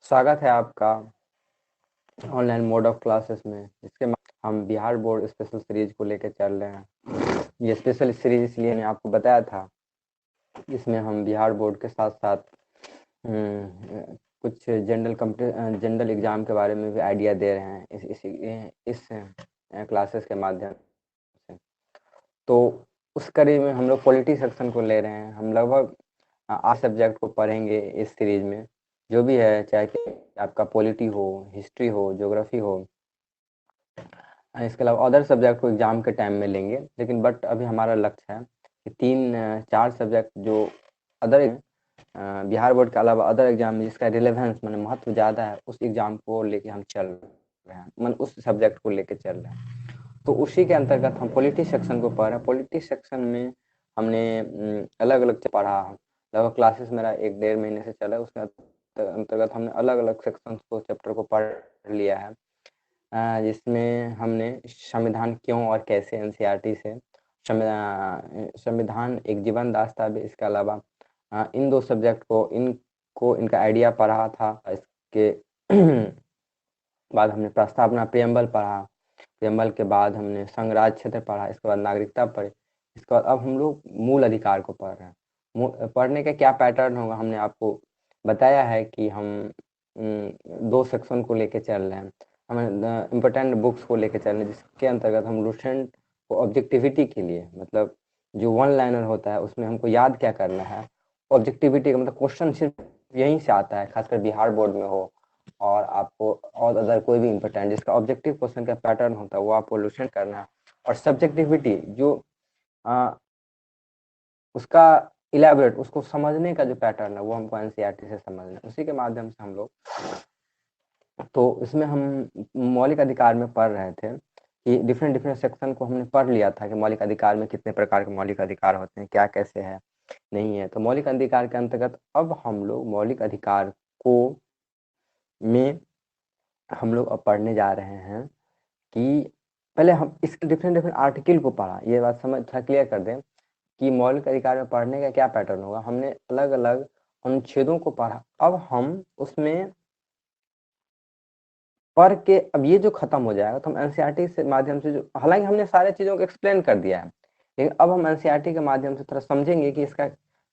स्वागत है आपका ऑनलाइन मोड ऑफ क्लासेस में। इसके हम बिहार बोर्ड स्पेशल सीरीज को लेकर चल रहे हैं। ये स्पेशल सीरीज इसलिए मैंने आपको बताया था, इसमें हम बिहार बोर्ड के साथ साथ कुछ जनरल एग्जाम के बारे में भी आइडिया दे रहे हैं इस क्लासेस के माध्यम से। तो उस कड़ी में हम लोग पॉलिटी सेक्शन को ले रहे हैं। हम लगभग 8 सब्जेक्ट को पढ़ेंगे इस सीरीज में, जो भी है, चाहे कि आपका पॉलिटी हो, हिस्ट्री हो, ज्योग्राफी हो। इसके अलावा अदर सब्जेक्ट को एग्जाम के टाइम में लेंगे, लेकिन बट अभी हमारा लक्ष्य है कि 3-4 सब्जेक्ट जो अदर बिहार बोर्ड के अलावा अदर एग्जाम में जिसका रिलेवेंस माने महत्व ज़्यादा है, उस एग्जाम को लेके हम चल रहे हैं, मन उस सब्जेक्ट को लेके चल रहे हैं। तो उसी के अंतर्गत हम पॉलिटी सेक्शन को पढ़ रहे हैं। पॉलिटी सेक्शन में हमने अलग अलग पढ़ा, लगभग क्लासेस मेरा 1-1.5 महीने से चला है। उसके अंतर्गत हमने अलग अलग सेक्शन को, चैप्टर को पढ़ लिया है, जिसमें हमने संविधान क्यों और कैसे एनसीईआरटी से संविधान एक जीवन दस्तावेज, इसके अलावा इन 2 सब्जेक्ट को इनका आइडिया पढ़ा था। इसके बाद हमने प्रस्तावना प्रेम्बल पढ़ा, प्रेम्बल के बाद हमने संघराज क्षेत्र पढ़ा, इसके बाद नागरिकता पढ़ी। इसके बाद अब हम लोग मूल अधिकार को पढ़ रहे हैं। पढ़ने का क्या पैटर्न होगा हमने आपको बताया है कि हम 2 सेक्शन को लेके चल रहे हैं। हमें इम्पोर्टेंट बुक्स को लेके चल रहे हैं, जिसके अंतर्गत हम लुसेंट को ऑब्जेक्टिविटी के लिए, मतलब जो 1 लाइनर होता है उसमें हमको याद क्या करना है, ऑब्जेक्टिविटी का मतलब क्वेश्चन सिर्फ यहीं से आता है, खासकर बिहार बोर्ड में हो और आपको और अदर कोई भी इम्पोर्टेंट जिसका ऑब्जेक्टिव क्वेश्चन का पैटर्न होता है वो आपको लुसेंट करना है। और सब्जेक्टिविटी जो उसका इलेबोरेट, उसको समझने का जो पैटर्न है वो हमको एनसीईआरटी से समझना है। उसी के माध्यम से हम लोग, तो इसमें हम मौलिक अधिकार में पढ़ रहे थे कि डिफरेंट सेक्शन को हमने पढ़ लिया था कि मौलिक अधिकार में कितने प्रकार के मौलिक अधिकार होते हैं, क्या कैसे है, नहीं है। तो मौलिक अधिकार के अंतर्गत अब हम लोग मौलिक अधिकार को में हम लोग अब पढ़ने जा रहे हैं कि पहले हम इसके डिफरेंट आर्टिकल को पढ़ा। ये बात समझ थोड़ा क्लियर कर दें कि मौलिक अधिकार में पढ़ने का क्या पैटर्न होगा। हमने अलग अलग अनुच्छेदों को पढ़ा, अब हम उसमें पढ़ के अब ये जो खत्म हो जाएगा तो हम एनसीईआरटी से माध्यम से, जो हालांकि हमने सारे चीज़ों को एक्सप्लेन कर दिया है, लेकिन अब हम एनसीईआरटी के माध्यम से थोड़ा समझेंगे कि इसका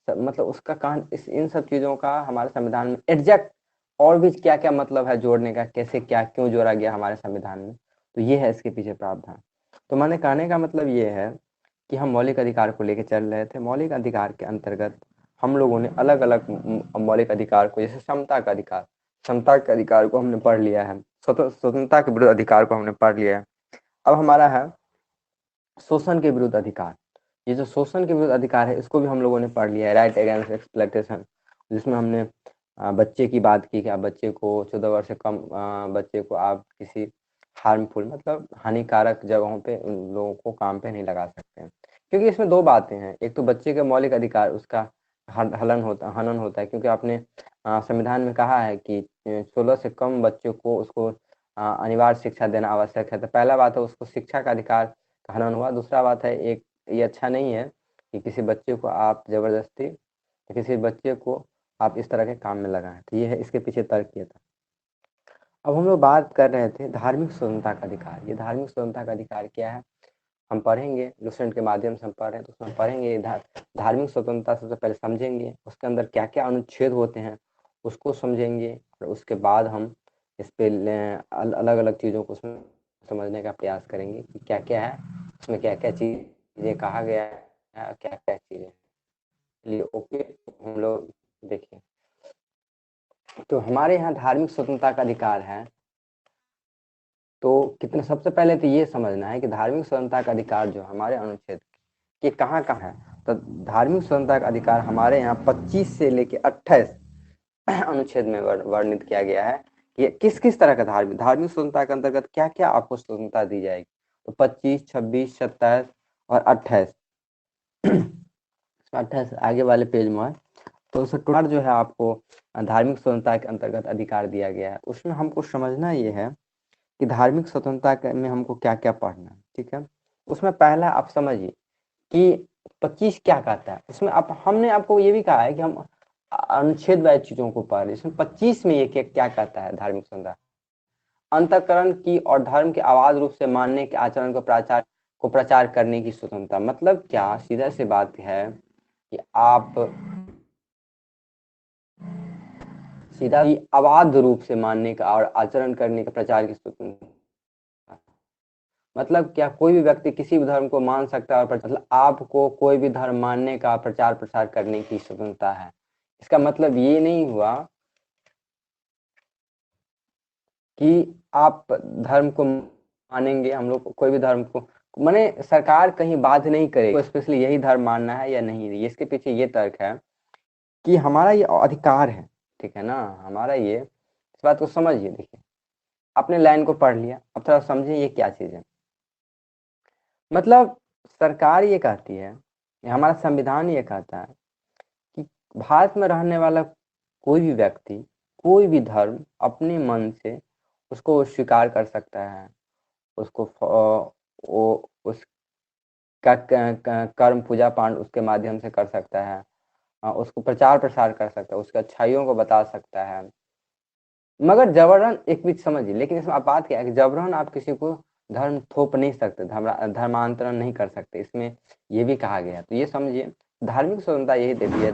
मतलब उसका कहां इन सब चीज़ों का हमारे संविधान में एग्जैक्ट और भी क्या क्या मतलब है जोड़ने का, कैसे क्या क्यों जोड़ा गया हमारे संविधान में। तो ये है इसके पीछे प्रावधान। तो मैंने कहने का मतलब ये है कि हम मौलिक अधिकार को लेकर चल रहे थे। मौलिक अधिकार के अंतर्गत हम लोगों ने अलग अलग मौलिक अधिकार को, जैसे समता के अधिकार को हमने पढ़ लिया है, स्वतंत्रता के विरुद्ध अधिकार को हमने पढ़ लिया है। अब हमारा है शोषण के विरुद्ध अधिकार। ये जो शोषण के विरुद्ध अधिकार है इसको भी हम लोगों ने पढ़ लिया है, राइट अगेंस्ट एक्सप्लॉयटेशन, जिसमें हमने बच्चे की बात की कि आप बच्चे को 14 वर्ष से कम बच्चे को आप किसी हार्मफुल, मतलब हानिकारक जगहों पे उन लोगों को काम पे नहीं लगा सकते हैं। क्योंकि इसमें 2 बातें हैं, एक तो बच्चे के मौलिक अधिकार उसका हनन होता है, क्योंकि आपने संविधान में कहा है कि 16 से कम बच्चों को उसको अनिवार्य शिक्षा देना आवश्यक है। तो पहला बात है उसको शिक्षा का अधिकार का हनन हुआ। दूसरा बात है, एक ये अच्छा नहीं है कि किसी बच्चे को आप जबरदस्ती, किसी बच्चे को आप इस तरह के काम में लगाएं। तो ये है, इसके पीछे तर्क ये था। अब हम लोग बात कर रहे थे धार्मिक स्वतंत्रता का अधिकार। ये धार्मिक स्वतंत्रता का अधिकार क्या है हम पढ़ेंगे, लुसेंट के माध्यम से हम पढ़ रहे हैं, तो उसमें पढ़ेंगे धार्मिक स्वतंत्रता सबसे पहले समझेंगे, उसके अंदर क्या क्या अनुच्छेद होते हैं उसको समझेंगे, और उसके बाद हम इस पे अलग अलग चीज़ों को उसमें समझने का प्रयास करेंगे कि क्या क्या है उसमें, क्या क्या चीज़ें कहा गया है, क्या क्या चीज़ें। चलिए ओके, हम लोग देखिए, तो हमारे यहाँ धार्मिक स्वतंत्रता का अधिकार है। तो कितने, सबसे पहले तो ये समझना है कि धार्मिक स्वतंत्रता का अधिकार जो हमारे अनुच्छेद के कहाँ कहाँ है। तो धार्मिक स्वतंत्रता का अधिकार हमारे यहाँ 25 से लेके 28 अनुच्छेद में वर्णित किया गया है कि किस किस तरह का धार्मिक स्वतंत्रता के अंतर्गत क्या क्या आपको स्वतंत्रता दी जाएगी। तो 25, 26, 27 और 28 28 आगे वाले पेज में है। तो उसका टोटल जो है आपको धार्मिक स्वतंत्रता के अंतर्गत अधिकार दिया गया है। उसमें हमको समझना ये है कि धार्मिक स्वतंत्रता में हमको क्या क्या पढ़ना है, ठीक है। उसमें पहला आप समझिए कि 25 क्या कहता है। उसमें हमने आपको ये भी कहा है कि हम अनुच्छेद वाइज चीजों को पढ़ रहे। इसमें 25 में ये क्या कहता है धार्मिक स्वतंत्रता, अंतःकरण की और धर्म के आवाज रूप से मानने के आचरण को प्रचार करने की स्वतंत्रता। मतलब क्या, सीधा सी बात है कि आप सीधा ही अबाध रूप से मानने का और आचरण करने का, प्रचार की स्वतंत्रता। मतलब क्या, कोई भी व्यक्ति किसी भी धर्म को मान सकता है और मतलब आपको कोई भी धर्म मानने का प्रचार प्रसार करने की स्वतंत्रता है। इसका मतलब ये नहीं हुआ कि आप धर्म को मानेंगे, हम लोग कोई भी धर्म को, माने सरकार कहीं बाध्य नहीं करेगी स्पेशली यही धर्म मानना है या नहीं। इसके पीछे ये तर्क है कि हमारा ये अधिकार है, ठीक है ना, हमारा ये, इस बात को समझिए। देखिए, आपने लाइन को पढ़ लिया, अब थोड़ा समझिए ये क्या चीज है। मतलब सरकार ये कहती है, हमारा संविधान ये कहता है कि भारत में रहने वाला कोई भी व्यक्ति कोई भी धर्म अपने मन से उसको स्वीकार कर सकता है, उसको वो उसका कर्म पूजा पाठ उसके माध्यम से कर सकता है, उसको प्रचार प्रसार कर सकता है, उसकी अच्छाइयों को बता सकता है। मगर जबरन, एक बीच समझिए, लेकिन इसमें आप बात क्या है कि जबरन आप किसी को धर्म थोप नहीं सकते, धर्मांतरण नहीं कर सकते, इसमें ये भी कहा गया है। तो ये समझिए, धार्मिक स्वतंत्रता यही देती है।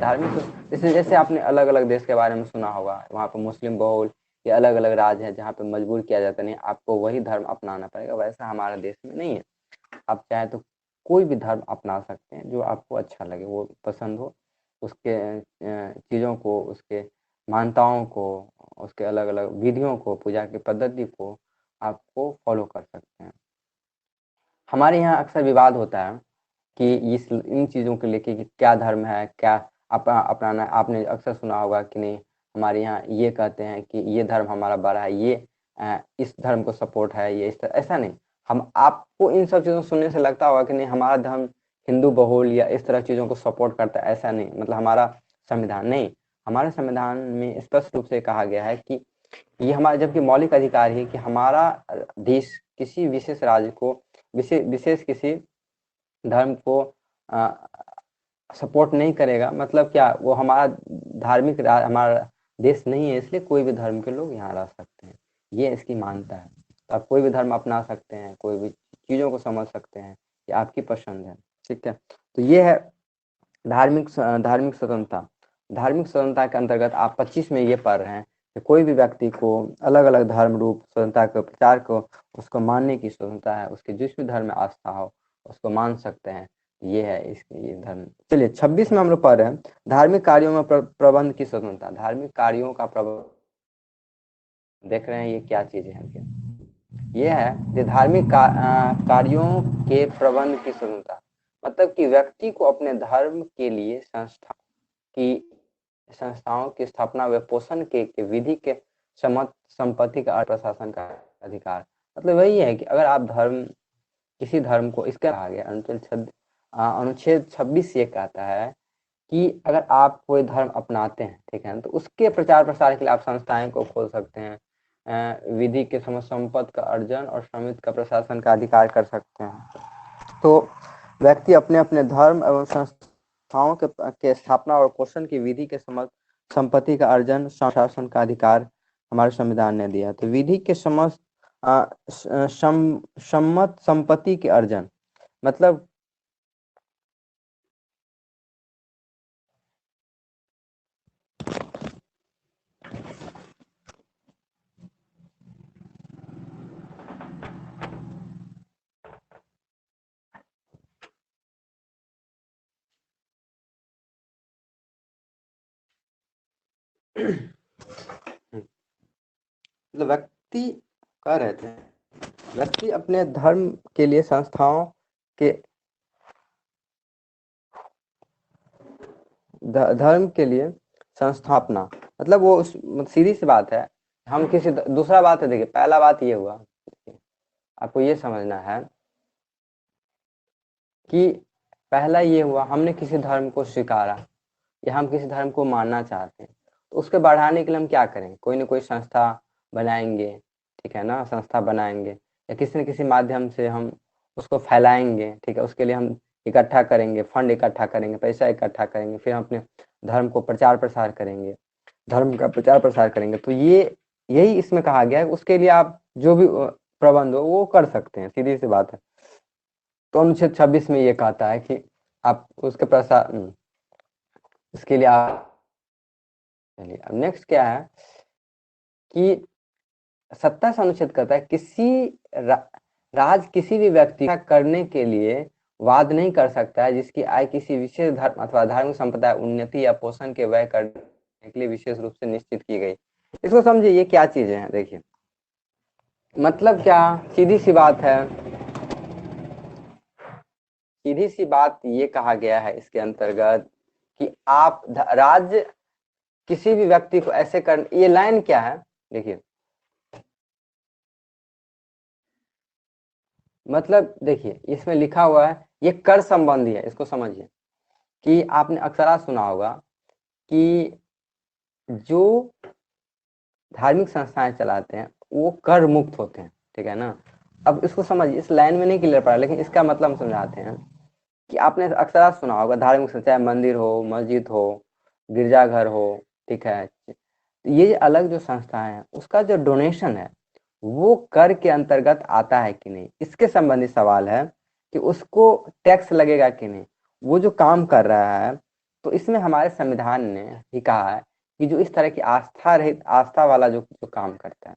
जैसे जैसे आपने अलग अलग देश के बारे में सुना होगा, वहाँ पर मुस्लिम बहुल या अलग अलग राज्य है जहाँ पे मजबूर किया जाता नहीं, आपको वही धर्म अपनाना पड़ेगा, वैसा हमारे देश में नहीं है। आप चाहे तो कोई भी धर्म अपना सकते हैं जो आपको अच्छा लगे, वो पसंद हो, उसके चीज़ों को, उसके मान्यताओं को, उसके अलग अलग विधियों को, पूजा की पद्धति को आपको फॉलो कर सकते हैं। हमारे यहाँ अक्सर विवाद होता है कि इन चीज़ों को लेके कि क्या धर्म है, क्या अपनाना। आपने अक्सर सुना होगा कि नहीं, हमारे यहाँ ये कहते हैं कि ये धर्म हमारा बड़ा है, ये इस धर्म को सपोर्ट है, ये ऐसा नहीं। हम आपको इन सब चीज़ों सुनने से लगता होगा कि नहीं हमारा धर्म हिंदू बहुल या इस तरह चीज़ों को सपोर्ट करता है, ऐसा नहीं। मतलब हमारा संविधान नहीं, हमारे संविधान में स्पष्ट रूप से कहा गया है कि ये हमारा, जबकि मौलिक अधिकार है कि हमारा देश किसी विशेष राज्य को, विशेष किसी धर्म को सपोर्ट नहीं करेगा। मतलब क्या, वो हमारा हमारा देश नहीं है, इसलिए कोई भी धर्म के लोग यहाँ रह सकते हैं, ये इसकी मान्यता है। तो आप कोई भी धर्म अपना सकते हैं, कोई भी चीज़ों को समझ सकते हैं, ये आपकी पसंद है, ठीक है। तो ये है धार्मिक स्वतंत्रता। धार्मिक स्वतंत्रता के अंतर्गत आप 25 में ये पढ़ रहे हैं कि कोई भी व्यक्ति को अलग अलग धर्म रूप स्वतंत्रता के प्रचार को, उसको मानने की स्वतंत्रता है, उसके जिस भी धर्म में आस्था हो उसको मान सकते हैं। ये है इसके ये धर्म। चलिए 26 में हम लोग पढ़ रहे हैं धार्मिक कार्यों में प्रबंध की स्वतंत्रता। धार्मिक कार्यों का प्रबंध, देख रहे हैं ये क्या चीज है, ये है कि धार्मिक कार्यों के प्रबंध की स्वतंत्रता। मतलब कि व्यक्ति को अपने धर्म के लिए संस्थाओं की स्थापना व पोषण के विधि के संपत्ति का प्रशासन का अधिकार। मतलब वही है कि अगर आप किसी धर्म को, इसका कहा गया अनुच्छेद 26 ये कहता है कि अगर आप कोई धर्म अपनाते हैं, ठीक है, तो उसके प्रचार प्रसार के लिए आप संस्थाएं को खोल सकते हैं, विधि के संपत्ति का अर्जन और समिति का प्रशासन का अधिकार कर सकते हैं। तो व्यक्ति अपने अपने धर्म एवं संस्थाओं के स्थापना और पोषण की विधि के संपत्ति का अर्जन, शासन का अधिकार हमारे संविधान ने दिया। तो विधि के समस्त सम्मत संपत्ति के अर्जन, मतलब व्यक्ति कह रहे थे, व्यक्ति अपने धर्म के लिए संस्थाओं के धर्म के लिए संस्थापना, मतलब वो सीधी सी बात है। हम किसी दूसरा बात है, देखिए पहला बात ये हुआ, आपको ये समझना है कि पहला ये हुआ हमने किसी धर्म को स्वीकारा या हम किसी धर्म को मानना चाहते हैं, तो उसके बढ़ाने के लिए हम क्या करें, कोई ना कोई संस्था बनाएंगे, ठीक है ना, संस्था बनाएंगे या किसी न किसी माध्यम से हम उसको फैलाएंगे, ठीक है। उसके लिए हम इकट्ठा करेंगे, फंड इकट्ठा करेंगे, पैसा इकट्ठा करेंगे, फिर हम अपने धर्म को प्रचार प्रसार करेंगे, धर्म का प्रचार प्रसार करेंगे। तो यही इसमें कहा गया है, उसके लिए आप जो भी प्रबंध हो वो कर सकते हैं, सीधी सी बात है। तो अनुच्छेद 26 में ये कहता है कि आप उसके प्रसार, इसके लिए आप, चलिए अब नेक्स्ट क्या है कि 27 अनुच्छेद कहता है किसी राज किसी भी व्यक्ति का करने के लिए वाद नहीं कर सकता है जिसकी आय किसी विशेष धर्म अथवा धार्मिक संप्रदाय उन्नति या पोषण के व्यय करने के लिए विशेष रूप से निश्चित की गई। इसको समझिए, ये क्या चीजें हैं, देखिए मतलब क्या, सीधी सी बात है, सीधी सी बात ये कहा गया है इसके अंतर्गत कि आप राज्य किसी भी व्यक्ति को ऐसे कर, ये लाइन क्या है देखिए, मतलब देखिए इसमें लिखा हुआ है ये कर संबंधी है, इसको समझिए कि आपने अक्सर सुना होगा कि जो धार्मिक संस्थाएं चलाते हैं वो कर मुक्त होते हैं, ठीक है ना। अब इसको समझिए, इस लाइन में नहीं क्लियर पड़ा लेकिन इसका मतलब हम समझाते हैं कि आपने अक्सर सुना होगा धार्मिक संस्था, मंदिर हो, मस्जिद हो, गिरजाघर हो, ठीक है, ये अलग जो संस्थाएं हैं उसका जो डोनेशन है वो कर के अंतर्गत आता है कि नहीं, इसके संबंधी सवाल है कि उसको टैक्स लगेगा कि नहीं, वो जो काम कर रहा है। तो इसमें हमारे संविधान ने ही कहा है कि जो इस तरह की आस्था रहित, आस्था वाला जो काम करता है,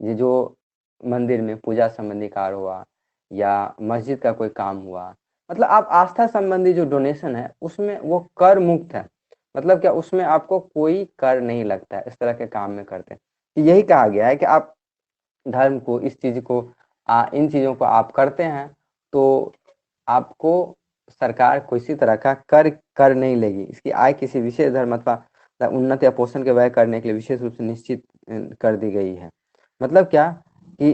ये जो मंदिर में पूजा संबंधी कार्य हुआ या मस्जिद का कोई काम हुआ, मतलब आप आस्था संबंधी जो डोनेशन है उसमें वो कर मुक्त है, मतलब क्या उसमें आपको कोई कर नहीं लगता है, इस तरह के काम में करते हैं। तो यही कहा गया है कि आप धर्म को, इस चीज को, इन चीजों को आप करते हैं तो आपको सरकार किसी तरह का कर नहीं लेगी, इसकी आय किसी विशेष धर्म अथवा उन्नति या पोषण के व्यय करने के लिए विशेष रूप से निश्चित कर दी गई है। मतलब क्या कि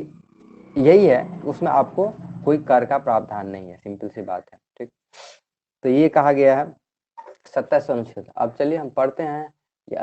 यही है, उसमें आपको कोई कर का प्रावधान नहीं है, सिंपल सी बात है, ठीक। तो ये कहा गया है 27 अनुच्छेद। अब चलिए हम पढ़ते हैं ये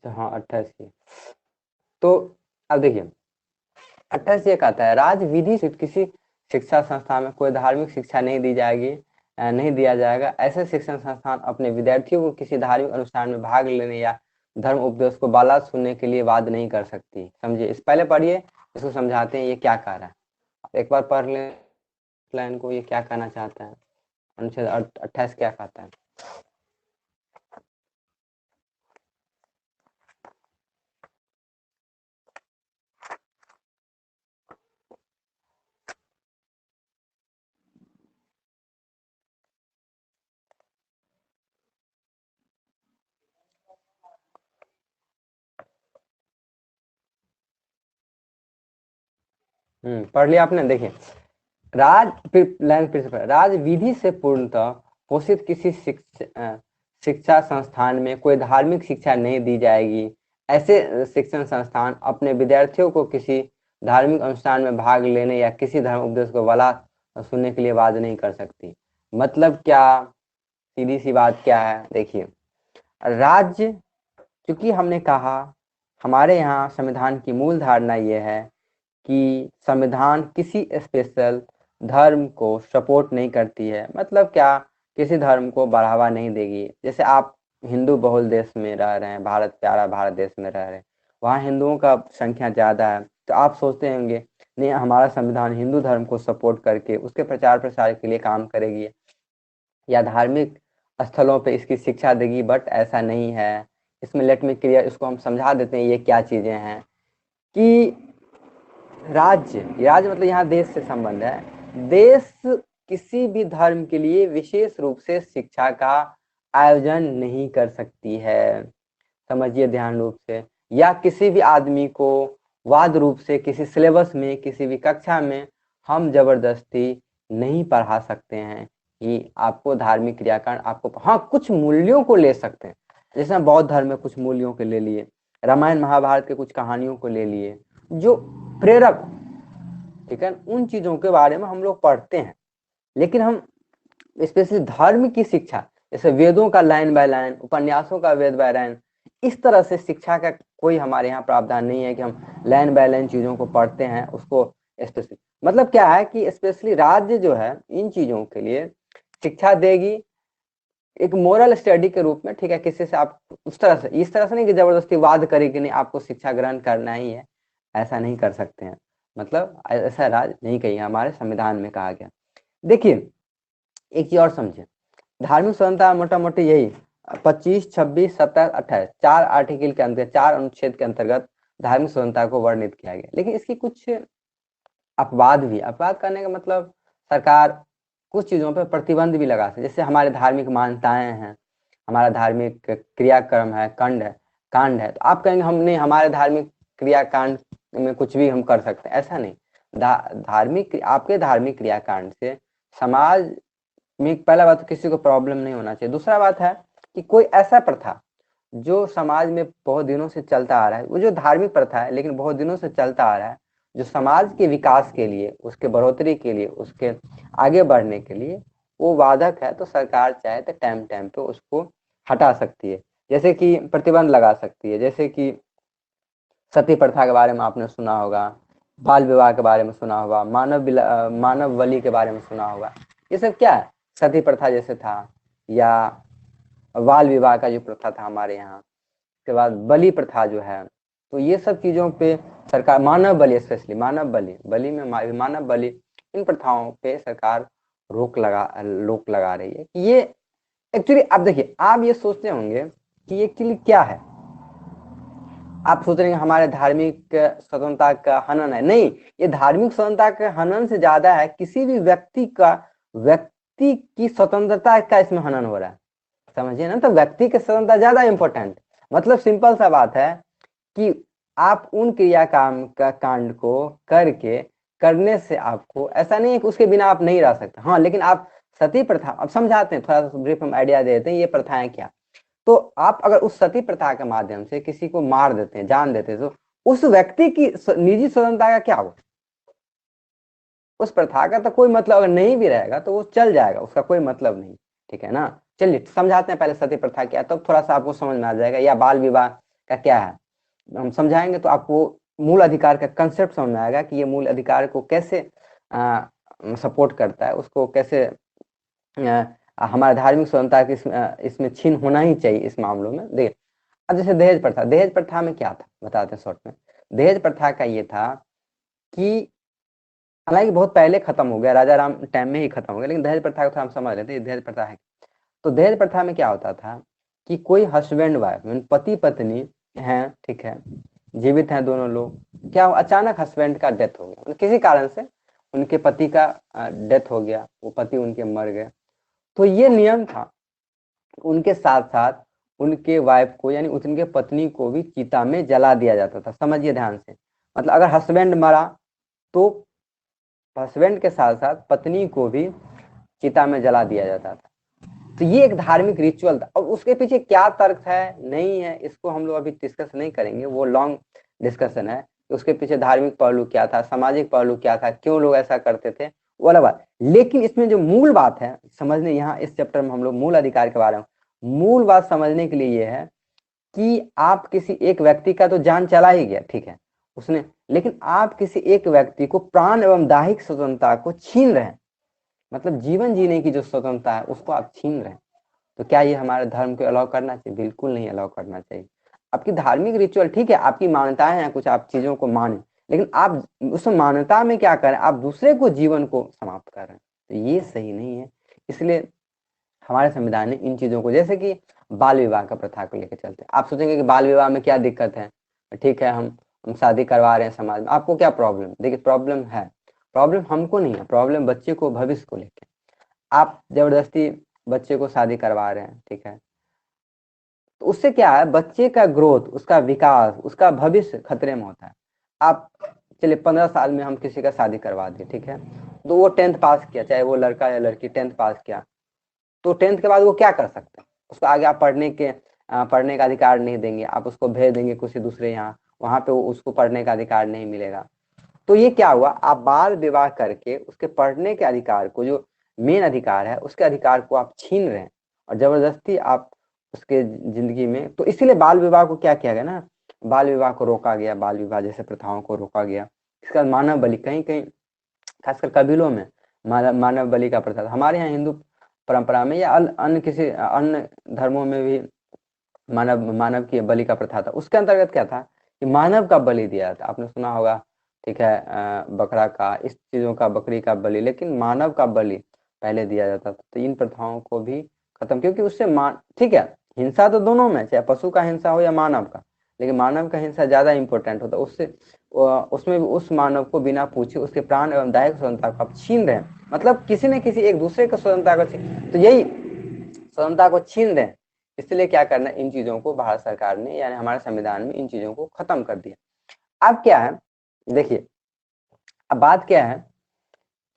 हाँ 28। तो अब देखिए 28 ये कहता है राज्य विधि से किसी शिक्षा संस्थान में कोई धार्मिक शिक्षा नहीं दी जाएगी, नहीं दिया जाएगा। ऐसे शिक्षण संस्थान अपने विद्यार्थियों को किसी धार्मिक अनुष्ठान में भाग लेने या धर्म उपदेश को बाला सुनने के लिए वाद नहीं कर सकती। समझिए, इस पहले पढ़िए, इसको समझाते हैं ये क्या कह रहा है। एक बार पढ़ ले लाइन को, ये क्या कहना चाहता है, अनुच्छेद 28 क्या कहता है। पढ़ लिया आपने, देखिए लाइन फिर से, राज विधि से पूर्णतः पोषित किसी शिक्षा संस्थान में कोई धार्मिक शिक्षा नहीं दी जाएगी। ऐसे शिक्षण संस्थान अपने विद्यार्थियों को किसी धार्मिक अनुष्ठान में भाग लेने या किसी धर्म उपदेश को वाला सुनने के लिए वाद नहीं कर सकती। मतलब क्या, सीधी सी बात क्या है, देखिए राज्य, क्योंकि हमने कहा हमारे यहाँ संविधान की मूल धारणा यह है कि संविधान किसी स्पेशल धर्म को सपोर्ट नहीं करती है। मतलब क्या, किसी धर्म को बढ़ावा नहीं देगी। जैसे आप हिंदू बहुल देश में रह रहे हैं, भारत प्यारा भारत देश में रह रहे हैं, वहाँ हिंदुओं का संख्या ज़्यादा है, तो आप सोचते होंगे नहीं हमारा संविधान हिंदू धर्म को सपोर्ट करके उसके प्रचार प्रसार के लिए काम करेगी या धार्मिक स्थलों पे इसकी शिक्षा देगी, बट ऐसा नहीं है। इसमें लेट मी क्लियर, इसको हम समझा देते हैं ये क्या चीजें हैं। कि राज्य मतलब यहाँ देश से संबंध है। देश किसी भी धर्म के लिए विशेष रूप से शिक्षा का आयोजन नहीं कर सकती है, समझिए ध्यान रूप से, या किसी भी आदमी को वाद रूप से किसी सिलेबस में किसी भी कक्षा में हम जबरदस्ती नहीं पढ़ा सकते हैं कि आपको धार्मिक क्रियाकांड आपको, हाँ कुछ मूल्यों को ले सकते हैं, जैसे हम बौद्ध धर्म में कुछ मूल्यों को ले लिए, रामायण महाभारत के कुछ कहानियों को ले लिए जो प्रेरक, ठीक है, उन चीजों के बारे में हम लोग पढ़ते हैं। लेकिन हम स्पेशली धर्म की शिक्षा, जैसे वेदों का लाइन बाय लाइन, उपन्यासों का वेद बाय लाइन, इस तरह से शिक्षा का कोई हमारे यहाँ प्रावधान नहीं है कि हम लाइन बाय लाइन चीजों को पढ़ते हैं उसको स्पेशली। मतलब क्या है कि स्पेशली राज्य जो है इन चीजों के लिए शिक्षा देगी एक मोरल स्टडी के रूप में, ठीक है, किसी से आप उस तरह से, इस तरह से नहीं कि जबरदस्ती वाद करे कि नहीं आपको शिक्षा ग्रहण करना ही है, ऐसा नहीं कर सकते हैं। मतलब ऐसा राज नहीं कही हमारे संविधान में कहा गया। देखिए एक चीज और समझे, धार्मिक स्वतंत्रता मोटा मोटी यही 25, 26, 27, 28 चार आर्टिकल के अंतर्गत, चार अनुच्छेद के अंतर्गत धार्मिक स्वतंत्रता को वर्णित किया गया। लेकिन इसकी कुछ अपवाद भी, अपवाद करने का मतलब सरकार कुछ चीजों पर प्रतिबंध भी लगा सकती है। जैसे हमारे धार्मिक मान्यताएं हैं, हमारा धार्मिक क्रियाक्रम है, कांड है, तो आप कहेंगे हमने हमारे धार्मिक क्रियाकांड में कुछ भी हम कर सकते हैं, ऐसा नहीं। धार्मिक आपके धार्मिक क्रियाकांड से समाज में पहला बात तो किसी को प्रॉब्लम नहीं होना चाहिए। दूसरा बात है कि कोई ऐसा प्रथा जो समाज में बहुत दिनों से चलता आ रहा है, वो जो धार्मिक प्रथा है लेकिन बहुत दिनों से चलता आ रहा है, जो समाज के विकास के लिए, उसके बढ़ोतरी के लिए, उसके आगे बढ़ने के लिए वो बाधक है, तो सरकार चाहे तो टाइम टाइम पे उसको हटा सकती है, जैसे कि प्रतिबंध लगा सकती है। जैसे कि सती प्रथा के बारे में आपने सुना होगा, बाल विवाह के बारे में सुना होगा, मानव बलि के बारे में सुना होगा। ये सब क्या है, सती प्रथा जैसे था, या बाल विवाह का जो प्रथा था हमारे यहाँ, उसके बाद बलि प्रथा जो है, तो ये सब चीजों पे सरकार, मानव बलि, स्पेशली मानव बलि में मानव बलि, इन प्रथाओं पे सरकार रोक लगा रही है। ये एक्चुअली आप देखिए, आप ये सोचते होंगे कि एक्चुअली क्या है, आप सोच रहे हैं हमारे धार्मिक स्वतंत्रता का हनन है। नहीं, ये धार्मिक स्वतंत्रता के हनन से ज्यादा है किसी भी व्यक्ति की स्वतंत्रता का इसमें हनन हो रहा है, समझिए ना। तो व्यक्ति की स्वतंत्रता ज्यादा इंपॉर्टेंट, मतलब सिंपल सा बात है कि आप उन कांड को करने से आपको, ऐसा नहीं है कि उसके बिना आप नहीं रह सकते, हाँ, लेकिन आप सती प्रथा, अब समझाते हैं, थोड़ा सा ब्रीफ हम आइडिया देते हैं ये प्रथाएं क्या। तो आप अगर उस सती प्रथा के माध्यम से किसी को मार देते हैं, जान देते हैं, तो उस व्यक्ति की निजी स्वतंत्रता का क्या होगा? उस प्रथा का तो कोई मतलब अगर नहीं भी रहेगा तो वो चल जाएगा, उसका कोई मतलब नहीं, ठीक है ना। चलिए समझाते हैं पहले सती प्रथा क्या है, तब थोड़ा सा आपको समझ में आ जाएगा, या बाल विवाह का क्या है हम समझाएंगे तो आपको मूल अधिकार का कंसेप्ट समझ में आएगा कि ये मूल अधिकार को कैसे सपोर्ट करता है, उसको कैसे हमारे धार्मिक स्वतंत्रता की इसमें छीन होना ही चाहिए इस मामलों में। देखिए अब जैसे दहेज प्रथा में क्या था बताते हैं शॉर्ट में। दहेज प्रथा का ये था कि हालांकि बहुत पहले खत्म हो गया, राजा राम टाइम में ही खत्म हो गया, लेकिन दहेज प्रथा को हम समझ रहे थे दहेज प्रथा है। तो दहेज प्रथा में क्या होता था कि कोई हस्बैंड वाइफ, पति पत्नी है, ठीक है, जीवित हैं दोनों लोग, क्या अचानक हस्बैंड का डेथ हो गया, किसी कारण से उनके पति का डेथ हो गया, वो पति उनके मर गए, तो ये नियम था उनके साथ साथ उनके वाइफ को, यानी उनके पत्नी को भी चिता में जला दिया जाता था। समझिए ध्यान से, मतलब अगर हस्बैंड मरा तो हस्बैंड के साथ साथ पत्नी को भी चिता में जला दिया जाता था। तो ये एक धार्मिक रिचुअल था, और उसके पीछे क्या तर्क है नहीं है इसको हम लोग अभी डिस्कस नहीं करेंगे, वो लॉन्ग डिस्कशन है। उसके पीछे धार्मिक पहलू क्या था, सामाजिक पहलू क्या था, क्यों लोग ऐसा करते थे, वो अलग बात। लेकिन इसमें जो मूल बात है समझने, यहाँ इस चैप्टर में हम लोग मूल अधिकार के बारे में मूल बात समझने के लिए ये है कि आप किसी एक व्यक्ति का तो जान चला ही गया, ठीक है उसने, लेकिन आप किसी एक व्यक्ति को प्राण एवं दैहिक स्वतंत्रता को छीन रहे हैं, मतलब जीवन जीने की जो स्वतंत्रता है उसको आप छीन रहे हैं। तो क्या ये हमारे धर्म को अलाउ करना चाहिए? बिल्कुल नहीं अलाउ करना चाहिए। आपकी धार्मिक रिचुअल ठीक है, आपकी मान्यताएं हैं, कुछ आप चीजों को माने, लेकिन आप उस मान्यता में क्या करें, आप दूसरे को जीवन को समाप्त कर रहे हैं, तो ये सही नहीं है। इसलिए हमारे संविधान ने इन चीजों को, जैसे कि बाल विवाह का प्रथा को लेकर चलते हैं। आप सोचेंगे कि बाल विवाह में क्या दिक्कत है, ठीक है हम शादी करवा रहे हैं समाज में, आपको क्या प्रॉब्लम? देखिए प्रॉब्लम है, प्रॉब्लम हमको नहीं है, प्रॉब्लम बच्चे को, भविष्य को लेकर। आप जबरदस्ती बच्चे को शादी करवा रहे हैं, ठीक है, तो उससे क्या है, बच्चे का ग्रोथ, उसका विकास, उसका भविष्य खतरे में होता है। आप चलिए 15 साल में हम किसी का शादी करवा दें, ठीक है, तो वो 10th पास किया, चाहे वो लड़का या लड़की 10th पास किया, तो 10th के बाद वो क्या कर सकते हैं? उसको आगे आप पढ़ने का अधिकार नहीं देंगे, आप उसको भेज देंगे किसी दूसरे यहाँ, वहां पे उसको पढ़ने का अधिकार नहीं मिलेगा। तो ये क्या हुआ, आप बाल विवाह करके उसके पढ़ने के अधिकार को, जो मेन अधिकार है, उसके अधिकार को आप छीन रहे हैं और जबरदस्ती आप उसके जिंदगी में। तो इसीलिए बाल विवाह को क्या किया गया ना, बाल विवाह को रोका गया, बाल विवाह जैसे प्रथाओं को रोका गया। इसका मानव बलि, कहीं कहीं खासकर कबीलों में मानव बलि का प्रथा था। हमारे यहाँ हिंदू परंपरा में या अन्य किसी अन्य धर्मों में भी मानव की बलि का प्रथा था। उसके अंतर्गत क्या था कि मानव का बलि दिया जाता, आपने सुना होगा, ठीक है, बकरा का, इस चीजों का, बकरी का बलि, लेकिन मानव का बलि पहले दिया जाता था। तो इन प्रथाओं को भी खत्म, क्योंकि उससे ठीक है, हिंसा तो दोनों में, चाहे पशु का हिंसा हो या मानव का, लेकिन मानव का हिंसा ज्यादा इंपॉर्टेंट होता है। उससे उसमें भी उस मानव को बिना पूछे उसके प्राण एवं दायिक स्वतंत्रता को आप छीन रहे हैं, मतलब किसी न किसी एक दूसरे को स्वतंत्रता को, तो यही स्वतंत्रता को छीन रहे हैं। इसलिए क्या करना, इन चीजों को भारत सरकार ने, यानी हमारे संविधान में इन चीजों को खत्म कर दिया। अब क्या है, देखिए अब बात क्या है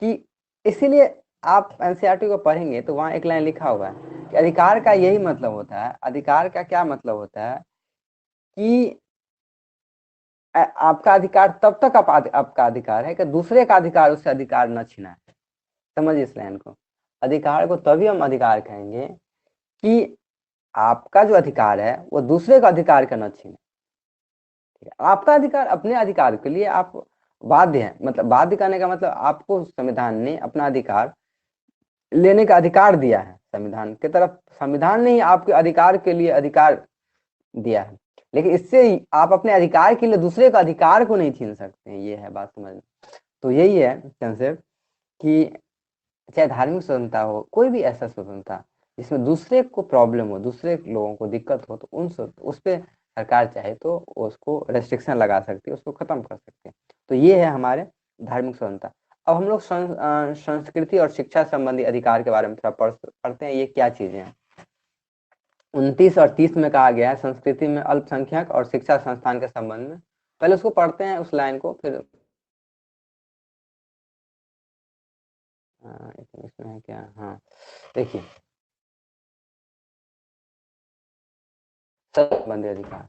कि इसीलिए आप एनसीईआरटी को पढ़ेंगे तो वहां एक लाइन लिखा हुआ है कि अधिकार का यही मतलब होता है। अधिकार का क्या मतलब होता है कि आपका अधिकार तब तक आपका अधिकार है कि दूसरे का अधिकार उससे अधिकार न छीना है। समझिए इस लाइन को, अधिकार को तभी हम अधिकार कहेंगे कि आपका जो अधिकार है वो दूसरे का अधिकार का न छीने। आपका अधिकार, अपने अधिकार के लिए आप बाध्य हैं, मतलब बाध्य करने का मतलब आपको संविधान ने अपना अधिकार लेने का अधिकार दिया है। संविधान की तरफ, संविधान ने ही आपके अधिकार के लिए अधिकार दिया है, लेकिन इससे आप अपने अधिकार के लिए दूसरे का अधिकार को नहीं छीन सकते हैं। ये है बात, समझ में। तो यही है कंसेप्ट कि चाहे धार्मिक स्वतंत्रता हो, कोई भी ऐसा स्वतंत्रता जिसमें दूसरे को प्रॉब्लम हो, दूसरे लोगों को दिक्कत हो, तो उस पर सरकार चाहे तो उसको रेस्ट्रिक्शन लगा सकती है, उसको खत्म कर सकती है। तो ये है हमारे धार्मिक स्वतंत्रता। अब हम लोग संस्कृति और शिक्षा संबंधी अधिकार के बारे में थोड़ा पढ़ते हैं, ये क्या चीजें हैं। 29 और 30 में कहा गया है संस्कृति में अल्पसंख्यक और शिक्षा संस्थान के संबंध में। पहले उसको पढ़ते हैं, उस लाइन को, फिर इसमें है क्या, हाँ देखिए, संबंधी अधिकार।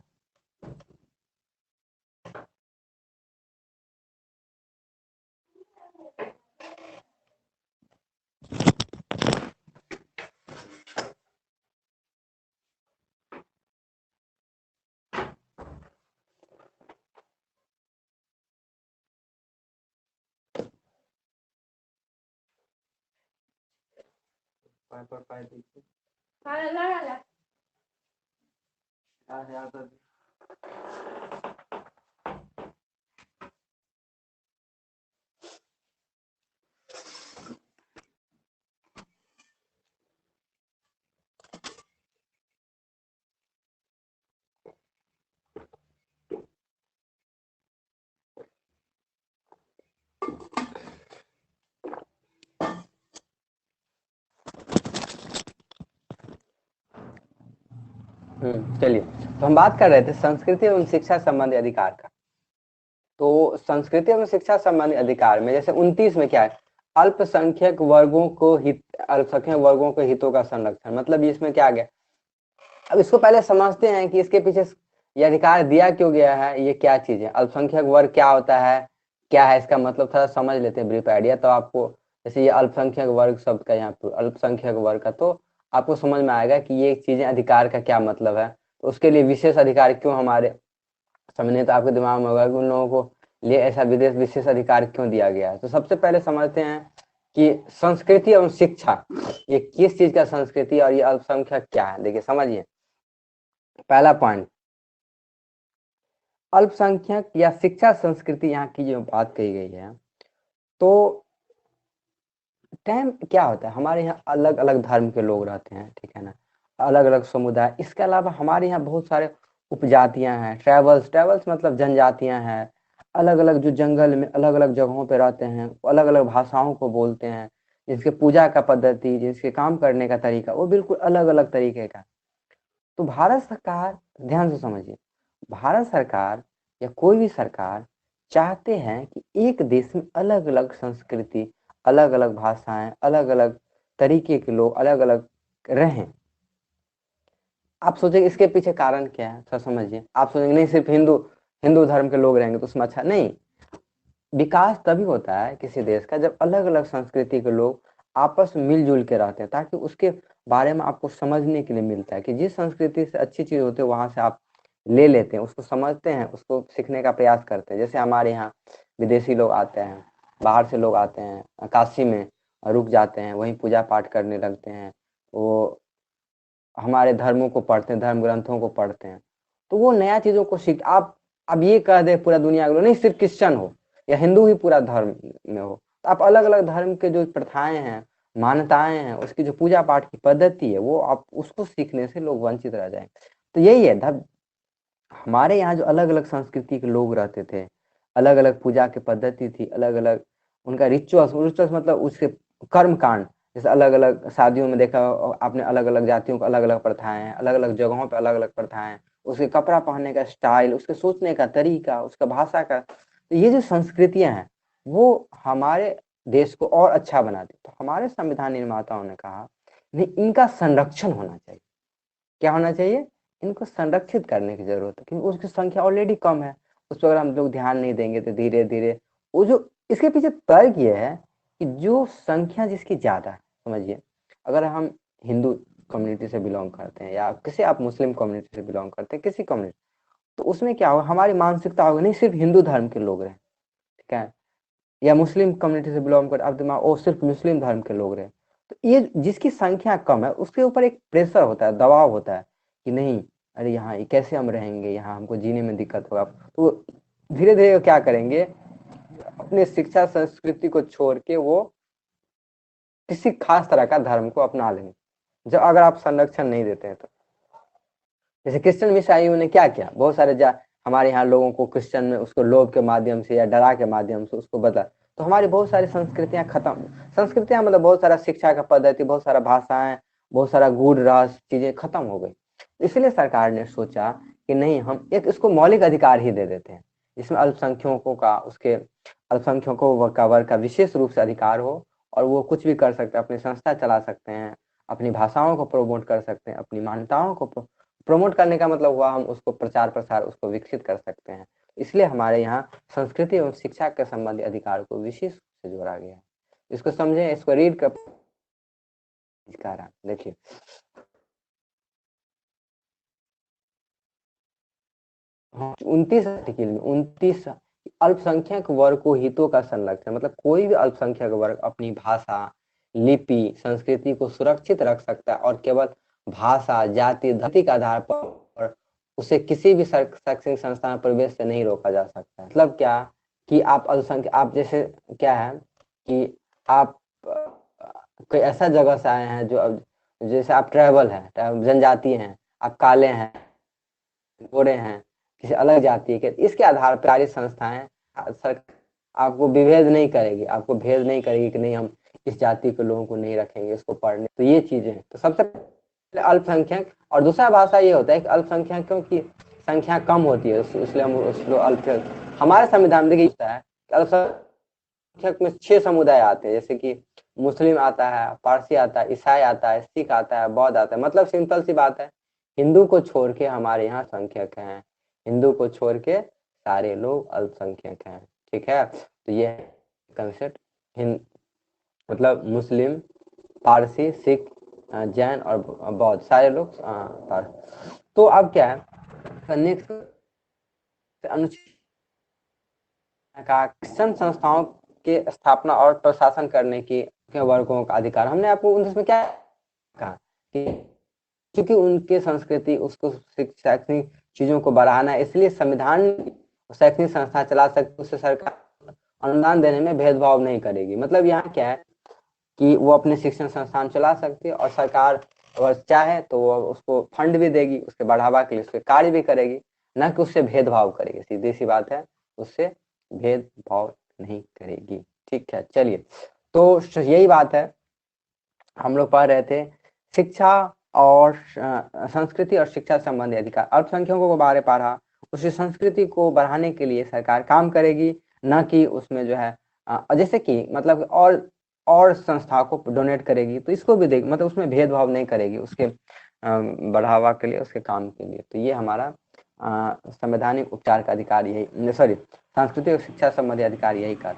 चलिए, तो हम बात कर रहे थे संस्कृति एवं शिक्षा संबंधी अधिकार का। तो संस्कृति एवं शिक्षा संबंधी अधिकार में जैसे 29 में क्या है, अल्पसंख्यक वर्गों को हितों का संरक्षण, मतलब इसमें क्या आ गया। अब इसको पहले समझते हैं कि इसके पीछे ये अधिकार दिया क्यों गया है, ये क्या चीज है, अल्पसंख्यक वर्ग क्या होता है, क्या है इसका मतलब, थोड़ा समझ लेते हैं ब्रीफ आइडिया। तो आपको जैसे ये अल्पसंख्यक वर्ग शब्द का, यहाँ पर अल्पसंख्यक वर्ग का, तो आपको समझ में आएगा कि ये चीजें अधिकार का क्या मतलब है। तो उसके लिए विशेष अधिकार क्यों हमारे समझने, तो आपके दिमाग में होगा कि उन लोगों को लिए ऐसा विशेष अधिकार क्यों दिया गया है। तो सबसे पहले समझते हैं कि संस्कृति एवं शिक्षा, ये किस चीज का संस्कृति और ये अल्पसंख्यक क्या है। देखिए समझिए, पहला पॉइंट, अल्पसंख्यक या शिक्षा संस्कृति, यहाँ की जो बात कही गई है, तो टाइम क्या होता है, हमारे यहाँ अलग अलग धर्म के लोग रहते हैं, ठीक है ना, अलग अलग समुदाय। इसके अलावा हमारे यहाँ बहुत सारे उपजातियां हैं, ट्राइबल्स, ट्राइबल्स मतलब जनजातियां हैं, अलग अलग जो जंगल में अलग अलग जगहों पे रहते हैं, अलग अलग भाषाओं को बोलते हैं, जिनके पूजा का पद्धति, जिनके काम करने का तरीका वो बिल्कुल अलग अलग तरीके का। तो भारत सरकार, ध्यान से समझिए, भारत सरकार या कोई भी सरकार चाहते हैं कि एक देश में अलग अलग संस्कृति, अलग अलग भाषाएं, अलग अलग तरीके के लोग अलग अलग रहें। आप सोचेंगे इसके पीछे कारण क्या है, थोड़ा समझिए। आप सोचेंगे नहीं सिर्फ हिंदू हिंदू धर्म के लोग रहेंगे तो उसमें अच्छा नहीं। विकास तभी होता है किसी देश का जब अलग अलग संस्कृति के लोग आपस में मिलजुल के रहते हैं, ताकि उसके बारे में आपको समझने के लिए मिलता है कि जिस संस्कृति से अच्छी चीज होती है वहां से आप ले लेते हैं, उसको समझते हैं, उसको सीखने का प्रयास करते हैं। जैसे हमारे यहाँ विदेशी लोग आते हैं, बाहर से लोग आते हैं, काशी में रुक जाते हैं, वहीं पूजा पाठ करने लगते हैं, वो हमारे धर्मों को पढ़ते हैं, धर्म ग्रंथों को पढ़ते हैं, तो वो नया चीजों को सीख। आप अब ये कह दे पूरा दुनिया के लोग नहीं सिर्फ क्रिश्चियन हो या हिंदू ही पूरा धर्म में हो, तो आप अलग अलग धर्म के जो प्रथाएं हैं, मान्यताएं हैं, उसकी जो पूजा पाठ की पद्धति है, वो आप उसको सीखने से लोग वंचित रह जाएंगे। तो यही है हमारे यहाँ जो अलग अलग संस्कृति के लोग रहते थे, अलग अलग पूजा की पद्धति थी, अलग अलग उनका रिचुअल्स, रिचुअल्स मतलब उसके कर्म कांड, जैसे अलग अलग शादियों में देखा आपने, अलग अलग जातियों को अलग अलग प्रथाएं हैं, अलग अलग जगहों पे अलग अलग प्रथाएं हैं, उसके कपड़ा पहनने का स्टाइल, उसके सोचने का तरीका, उसका भाषा का, तो ये जो संस्कृतियां हैं वो हमारे देश को और अच्छा बनाती। तो हमारे संविधान निर्माताओं ने कहा नहीं, इनका संरक्षण होना चाहिए। क्या होना चाहिए? इनको संरक्षित करने की जरूरत है, क्योंकि उसकी संख्या ऑलरेडी कम है। उस पर अगर हम लोग ध्यान नहीं देंगे तो धीरे धीरे वो जो, इसके पीछे तर्क ये है कि जो संख्या जिसकी ज्यादा है, समझिए, अगर हम हिंदू कम्युनिटी से बिलोंग करते हैं या किसी आप मुस्लिम कम्युनिटी से बिलोंग करते हैं, किसी कम्युनिटी, तो उसमें क्या होगा, हमारी मानसिकता होगी नहीं सिर्फ हिंदू धर्म के लोग रहे, ठीक है, या मुस्लिम कम्युनिटी से बिलोंग कर, अब दिमाग ओ सिर्फ मुस्लिम धर्म के लोग रहे। तो ये जिसकी संख्या कम है उसके ऊपर एक प्रेशर होता है, दबाव होता है कि नहीं, अरे यहाँ कैसे हम रहेंगे, यहाँ हमको जीने में दिक्कत होगा। तो धीरे धीरे क्या करेंगे, अपने शिक्षा संस्कृति को छोड़ के वो किसी खास तरह का धर्म को अपना लेंगे, जब अगर आप संरक्षण नहीं देते हैं तो। जैसे क्रिश्चियन ईसाइयों ने क्या किया, बहुत सारे हमारे यहाँ लोगों को क्रिश्चियन में उसको लोभ के माध्यम से या डरा के माध्यम से उसको बदला, तो हमारी बहुत सारी संस्कृतियां खत्म, संस्कृतियां मतलब बहुत सारा शिक्षा का पद्धति, बहुत सारा भाषाएं, बहुत सारा गूढ़ रहस्य चीजें खत्म हो गई। इसलिए सरकार ने सोचा कि नहीं, हम एक इसको मौलिक अधिकार ही दे देते हैं, इसमें अल्पसंख्यकों का, उसके अल्पसंख्यकों का वर्ग का विशेष रूप से अधिकार हो, और वो कुछ भी कर सकते हैं, अपनी संस्था चला सकते हैं, अपनी भाषाओं को प्रमोट कर सकते हैं, अपनी मान्यताओं को प्रमोट करने का मतलब हुआ हम उसको प्रचार प्रसार, उसको विकसित कर सकते हैं। इसलिए हमारे यहाँ संस्कृति एवं शिक्षा के संबंधी अधिकार को विशेष रूप से जोड़ा गया है। इसको समझें, इसको रीड कर, देखिए, हाँ 29 आर्टिकल में 29 अल्पसंख्यक वर्ग को हितों का संरक्षण, मतलब कोई भी अल्पसंख्यक वर्ग अपनी भाषा, लिपि, संस्कृति को सुरक्षित रख सकता है, और केवल भाषा, जाति, धर्म के आधार पर उसे किसी भी शैक्षणिक संस्थान में प्रवेश से नहीं रोका जा सकता। मतलब क्या कि आप अल्पसंख्यक, आप जैसे क्या है कि आप कोई ऐसा जगह से आए हैं जो जैसे आप ट्राइबल है, जनजाति हैं, आप काले हैं, गोरे हैं, किसी अलग जाति के, इसके आधार पर सारी संस्थाएं सर आपको विभेद नहीं करेगी, आपको भेद नहीं करेगी कि नहीं हम इस जाति के लोगों को नहीं रखेंगे इसको पढ़ने। तो ये चीजें हैं। तो सबसे पहले अल्पसंख्यक, और दूसरा भाषा ये होता है कि अल्पसंख्यकों की संख्या कम होती है, इसलिए हम उसको अल्पसंख्यक, हमारे संविधान देखिए होता है अल्पसंख्यक में 6 समुदाय आते हैं, जैसे कि मुस्लिम आता है, पारसी आता है, ईसाई आता है, सिख आता है, बौद्ध आता है। मतलब सिंपल सी बात है, हिंदू को छोड़ के हमारे यहाँ संख्यक हैं, हिंदू को छोड़ के सारे लोग अल्पसंख्यक हैं, ठीक है। तो ये कंसेप्ट मतलब मुस्लिम, पारसी, सिख, जैन और बौद्ध सारे लोग तो अब क्या है, नेक्स्ट अनुच्छेद का क्रिश्चियन संस्थाओं के स्थापना और प्रशासन करने की वर्गों का अधिकार। हमने आपको उसमें क्या कहा कि क्योंकि उनके संस्कृति उसको शैक्षणिक चीजों को बढ़ाना है, इसलिए संविधान शैक्षणिक संस्था चला सकती, उससे सरकार अनुदान देने में भेदभाव नहीं करेगी। मतलब यहाँ क्या है कि वो अपने शिक्षण संस्थान चला सकती है, और सरकार अगर चाहे तो वो उसको फंड भी देगी, उसके बढ़ावा के लिए उसके कार्य भी करेगी, ना कि उससे भेदभाव करेगी। सीधी सी बात है, उससे भेदभाव नहीं करेगी। ठीक है, चलिए, तो यही बात है। हम लोग पढ़ रहे थे शिक्षा और संस्कृति और शिक्षा संबंधी अधिकार। अल्पसंख्यकों को बारे पढ़ा, उसी संस्कृति को बढ़ाने के लिए सरकार काम करेगी, न कि उसमें जो है जैसे कि मतलब और संस्थाओं को डोनेट करेगी, तो इसको भी देख, मतलब उसमें भेदभाव नहीं करेगी, उसके बढ़ावा के लिए, उसके काम के लिए। तो ये हमारा संवैधानिक उपचार का अधिकार यही, सॉरी, सांस्कृतिक और शिक्षा संबंधी अधिकार यही कर।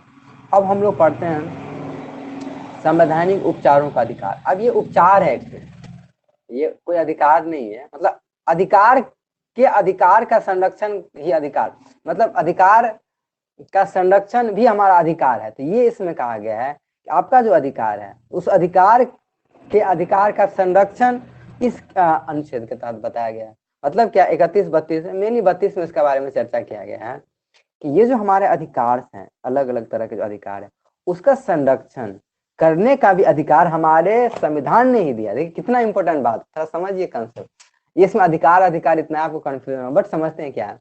अब हम लोग पढ़ते हैं संवैधानिक उपचारों का अधिकार। अब ये उपचार है, ये कोई अधिकार नहीं है। मतलब अधिकार के अधिकार का संरक्षण ही अधिकार, मतलब अधिकार का संरक्षण भी हमारा अधिकार है। तो ये इसमें कहा गया है कि आपका जो अधिकार है, उस अधिकार के अधिकार का संरक्षण इस अनुच्छेद के तहत बताया गया है। मतलब क्या, 31-32 मेनली 32 में इसके बारे में चर्चा किया गया है कि ये जो हमारे अधिकार हैं, अलग अलग तरह के जो अधिकार है, उसका संरक्षण करने का भी अधिकार हमारे संविधान ने ही दिया। देखिए कितना इंपॉर्टेंट बात, थोड़ा समझिए कंसेप्ट। ये इसमें अधिकार अधिकार इतना आपको कंफ्यूजन हो, बट समझते हैं क्या है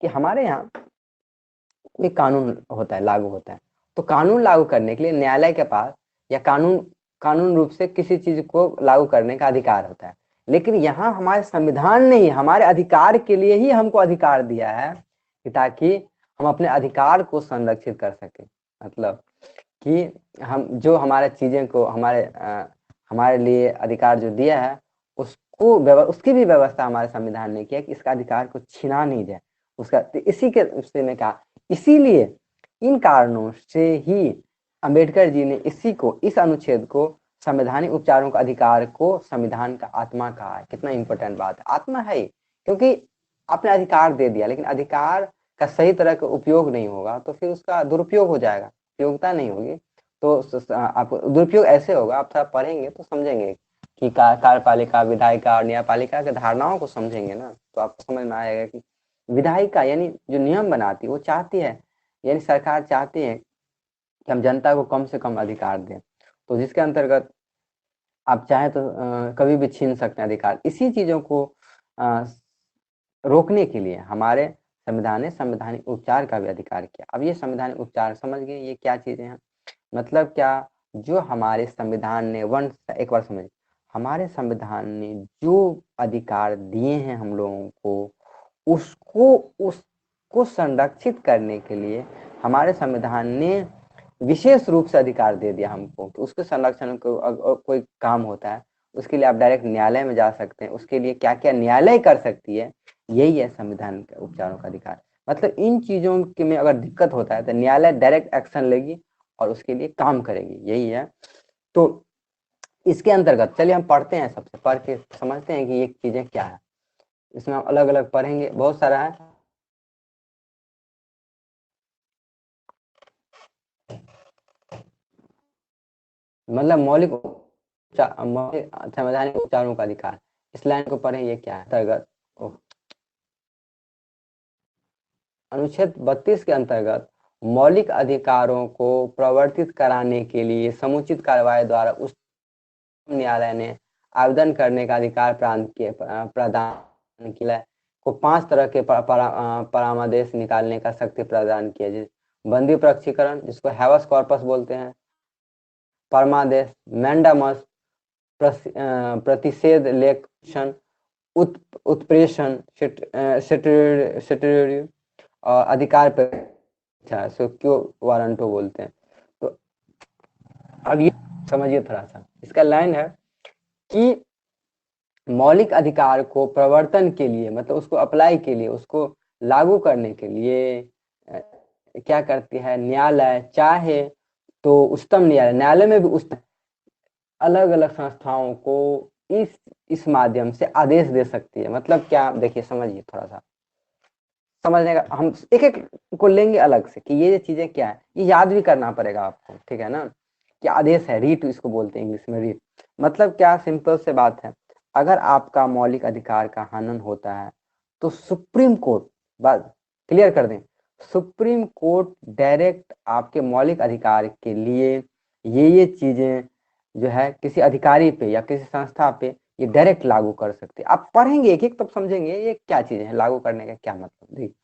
कि हमारे यहाँ कोई कानून होता है, लागू होता है, तो कानून लागू करने के लिए न्यायालय के पास या कानून रूप से किसी चीज को लागू करने का अधिकार होता है। लेकिन यहाँ हमारे संविधान ने ही हमारे अधिकार के लिए ही हमको अधिकार दिया है कि ताकि हम अपने अधिकार को संरक्षित कर सके। मतलब कि हम जो हमारे चीजें को हमारे लिए अधिकार जो दिया है, उसकी भी व्यवस्था हमारे संविधान ने किया कि इसका अधिकार को छीना नहीं जाए उसका। तो इसी के उससे में कहा, इसीलिए इन कारणों से ही अंबेडकर जी ने इस अनुच्छेद को संवैधानिक उपचारों का अधिकार को संविधान का आत्मा कहा है। कितना इंपॉर्टेंट बात है, आत्मा है, क्योंकि आपने अधिकार दे दिया, लेकिन अधिकार का सही तरह का उपयोग नहीं होगा तो फिर उसका दुरुपयोग हो जाएगा, उपयोगिता नहीं होगी। तो आप दुरुपयोग ऐसे होगा, आप थोड़ा पढ़ेंगे तो समझेंगे कि कार्यपालिका, विधायिका और न्यायपालिका के धारणाओं को समझेंगे ना, तो आपको समझ में आएगा कि विधायिका यानी जो नियम बनाती है, वो चाहती है, यानी सरकार चाहती है कि हम जनता को कम से कम अधिकार दें, तो जिसके अंतर्गत आप चाहे तो कभी भी छीन सकते हैं अधिकार। इसी चीजों को रोकने के लिए हमारे संविधान ने संवैधानिक उपचार का भी अधिकार किया। अब ये संवैधानिक उपचार समझ गए ये क्या चीजें हैं, मतलब क्या, जो हमारे संविधान ने एक बार समझ, हमारे संविधान ने जो अधिकार दिए हैं हम लोगों को, उसको संरक्षित करने के लिए हमारे संविधान ने विशेष रूप से अधिकार दे दिया हमको कि उसके संरक्षण को कोई काम होता है, उसके लिए आप डायरेक्ट न्यायालय में जा सकते हैं। उसके लिए क्या क्या न्यायालय कर सकती है, यही है संविधान के उपचारों का अधिकार। मतलब इन चीजों के में अगर दिक्कत होता है तो न्यायालय डायरेक्ट एक्शन लेगी और उसके लिए काम करेगी, यही है। तो इसके अंतर्गत चलिए हम पढ़ते हैं, सबसे पढ़ के समझते हैं कि ये चीजें क्या है। इसमें हम अलग अलग पढ़ेंगे, बहुत सारा है। मतलब मौलिक संवैधानिक उपचारों का अधिकार, इस लाइन को पढ़ें, ये क्या है अंतर्गत। अनुच्छेद 32 के अंतर्गत मौलिक अधिकारों को प्रवर्तित कराने के लिए समुचित कार्रवाई द्वारा उस न्यायालय ने आवेदन करने का अधिकार प्रदान किया को 5 तरह के परामर्श निकालने का शक्ति प्रदान किया, जैसे बंदी प्रक्षीकरण, जिसको हैवस कॉर्पस बोलते हैं, परमादेश, मैंडामस, प्रतिषेध लेखन, उत्प्रेषण, और अधिकार पर क्यों वारंटो बोलते हैं। तो अब ये समझिए थोड़ा सा, इसका लाइन है कि मौलिक अधिकार को प्रवर्तन के लिए, मतलब उसको अप्लाई के लिए, उसको लागू करने के लिए क्या करती है न्यायालय, चाहे तो उच्चतम न्यायालय में भी उस अलग अलग संस्थाओं को इस माध्यम से आदेश दे सकती है। मतलब क्या, देखिए समझिए थोड़ा सा, समझने का हम एक एक को लेंगे अलग से कि ये चीजें क्या है, ये याद भी करना पड़ेगा आपको, ठीक है ना। कि आदेश है, रीट इसको बोलते हैं इंग्लिश में, रीट। मतलब क्या, सिंपल से बात है, अगर आपका मौलिक अधिकार का हनन होता है तो सुप्रीम कोर्ट, बात क्लियर कर दें, सुप्रीम कोर्ट डायरेक्ट आपके मौलिक अधिकार के लिए ये चीजें जो है किसी अधिकारी पे या किसी संस्था पे ये डायरेक्ट लागू कर सकते हैं। आप पढ़ेंगे एक एक तब समझेंगे ये क्या चीज है, लागू करने का क्या मतलब। देखिए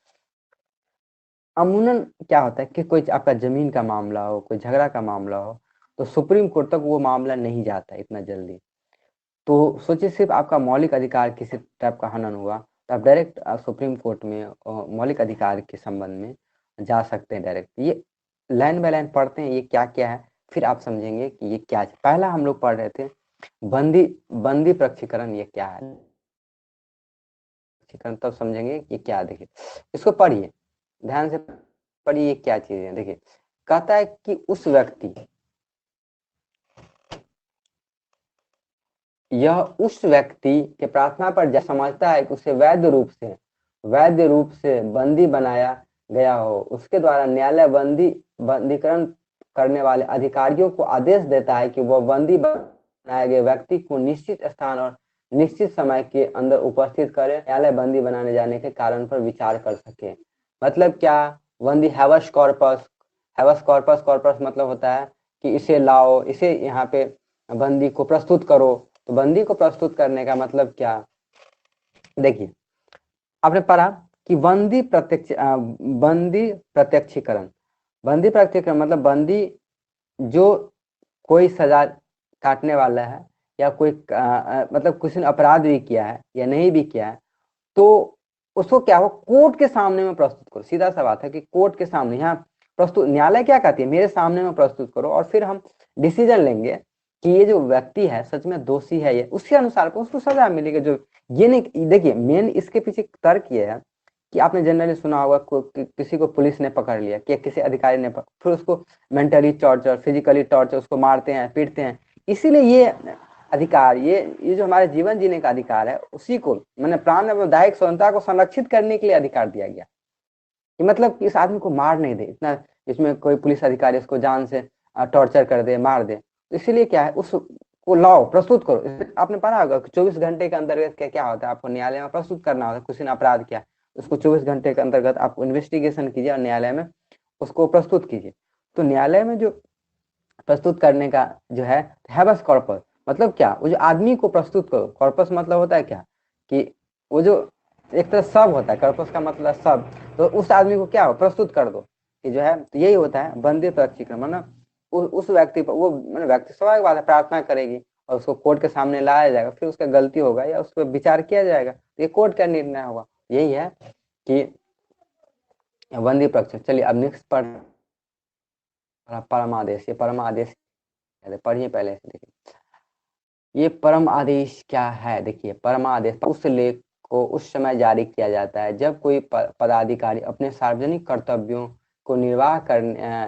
अमूमन क्या होता है कि कोई आपका जमीन का मामला हो, कोई झगड़ा का मामला हो, तो सुप्रीम कोर्ट तक वो मामला नहीं जाता इतना जल्दी। तो सोचिए सिर्फ आपका मौलिक अधिकार किसी टाइप का हनन हुआ तो आप डायरेक्ट सुप्रीम कोर्ट में मौलिक अधिकार के संबंध में जा सकते हैं डायरेक्ट। ये लाइन बाय लाइन पढ़ते हैं ये क्या क्या है, फिर आप समझेंगे कि ये क्या है। पहला हम लोग पढ़ रहे थे बंदी बंदी प्रक्षीकरण, ये क्या है प्रक्षीकरण, तब समझेंगे कि क्या है। देखिए इसको पढ़िए, ध्यान से पढ़िए ये क्या चीज है। देखिए कहता है कि उस व्यक्ति, यह उस व्यक्ति के प्रार्थना पर जब समझता है कि उसे वैध रूप से बंदी बनाया गया हो, उसके द्वारा न्यायालय बंदीकरण करने वाले अधिकारियों को आदेश देता है कि वह बंदी बनाए गए व्यक्ति को निश्चित स्थान और निश्चित समय के अंदर उपस्थित करे, न्यायालय बंदी बनाने जाने के कारण पर विचार कर सके। मतलब क्या, बंदी हैवस कॉर्पस, कॉर्पस मतलब होता है कि इसे लाओ, इसे यहाँ पे बंदी को प्रस्तुत करो। तो बंदी को प्रस्तुत करने का मतलब क्या, देखिए आपने पढ़ा कि बंदी प्रत्यक्षीकरण, मतलब बंदी जो कोई सजा काटने वाला है या कोई मतलब किसी ने अपराध भी किया है या नहीं भी किया है, तो उसको क्या हो कोर्ट के सामने में प्रस्तुत करो। सीधा सा बात है कि कोर्ट के सामने, यहाँ प्रस्तुत, न्यायालय क्या कहती है, मेरे सामने में प्रस्तुत करो और फिर हम डिसीजन लेंगे कि ये जो व्यक्ति है सच में दोषी है, ये उसके अनुसार उसको सजा मिलेगी। जो ये नहीं, देखिए मेन इसके पीछे तर्क ये है कि आपने जनरली सुना होगा किसी को पुलिस ने पकड़ लिया, कि किसी अधिकारी ने फिर उसको मेंटली टॉर्चर, फिजिकली टॉर्चर, उसको मारते हैं, पीटते हैं। इसीलिए ये अधिकार, ये जो हमारे जीवन जीने का अधिकार है, उसी को मैंने प्राण एवं दैहिक स्वतंत्रता को संरक्षित करने के लिए अधिकार दिया गया। कि मतलब इस आदमी को मार नहीं दे, इतना इसमें कोई पुलिस अधिकारी उसको जान से टॉर्चर कर दे, मार दे। तो इसीलिए क्या है, उसको लाओ, प्रस्तुत करो। आपने पढ़ा होगा 24 घंटे के अंतर्गत क्या क्या होता है, आपको न्यायालय में प्रस्तुत करना होता है। किसी ने अपराध किया, उसको 24 घंटे के अंतर्गत आप इन्वेस्टिगेशन कीजिए और न्यायालय में उसको प्रस्तुत कीजिए। तो न्यायालय में जो प्रस्तुत करने का जो है हैबस कॉर्पस मतलब क्या, वो जो आदमी को प्रस्तुत करो। कॉर्पस मतलब होता है क्या, कि वो जो एक तरह सब होता है, कॉर्पस का मतलब सब, तो उस आदमी को क्या हो प्रस्तुत कर दो कि जो है, तो यही होता है बंदी प्रक्षीकरण। मतलब उस व्यक्ति पर वो, मतलब व्यक्ति स्वाभाविक बात है प्रार्थना करेगी और उसको कोर्ट के सामने लाया जाएगा, फिर उसका गलती होगा या उस पर विचार किया जाएगा, तो ये कोर्ट का निर्णय होगा। यही है कि बंदी प्रक्षीकरण। चलिए अब नेक्स्ट पर परम आदेश। ये परम आदेश पढ़िए पहले से। देखिए ये परम आदेश क्या है। देखिए परम आदेश उस लेख को उस समय जारी किया जाता है जब कोई पदाधिकारी अपने सार्वजनिक कर्तव्यों को निर्वाह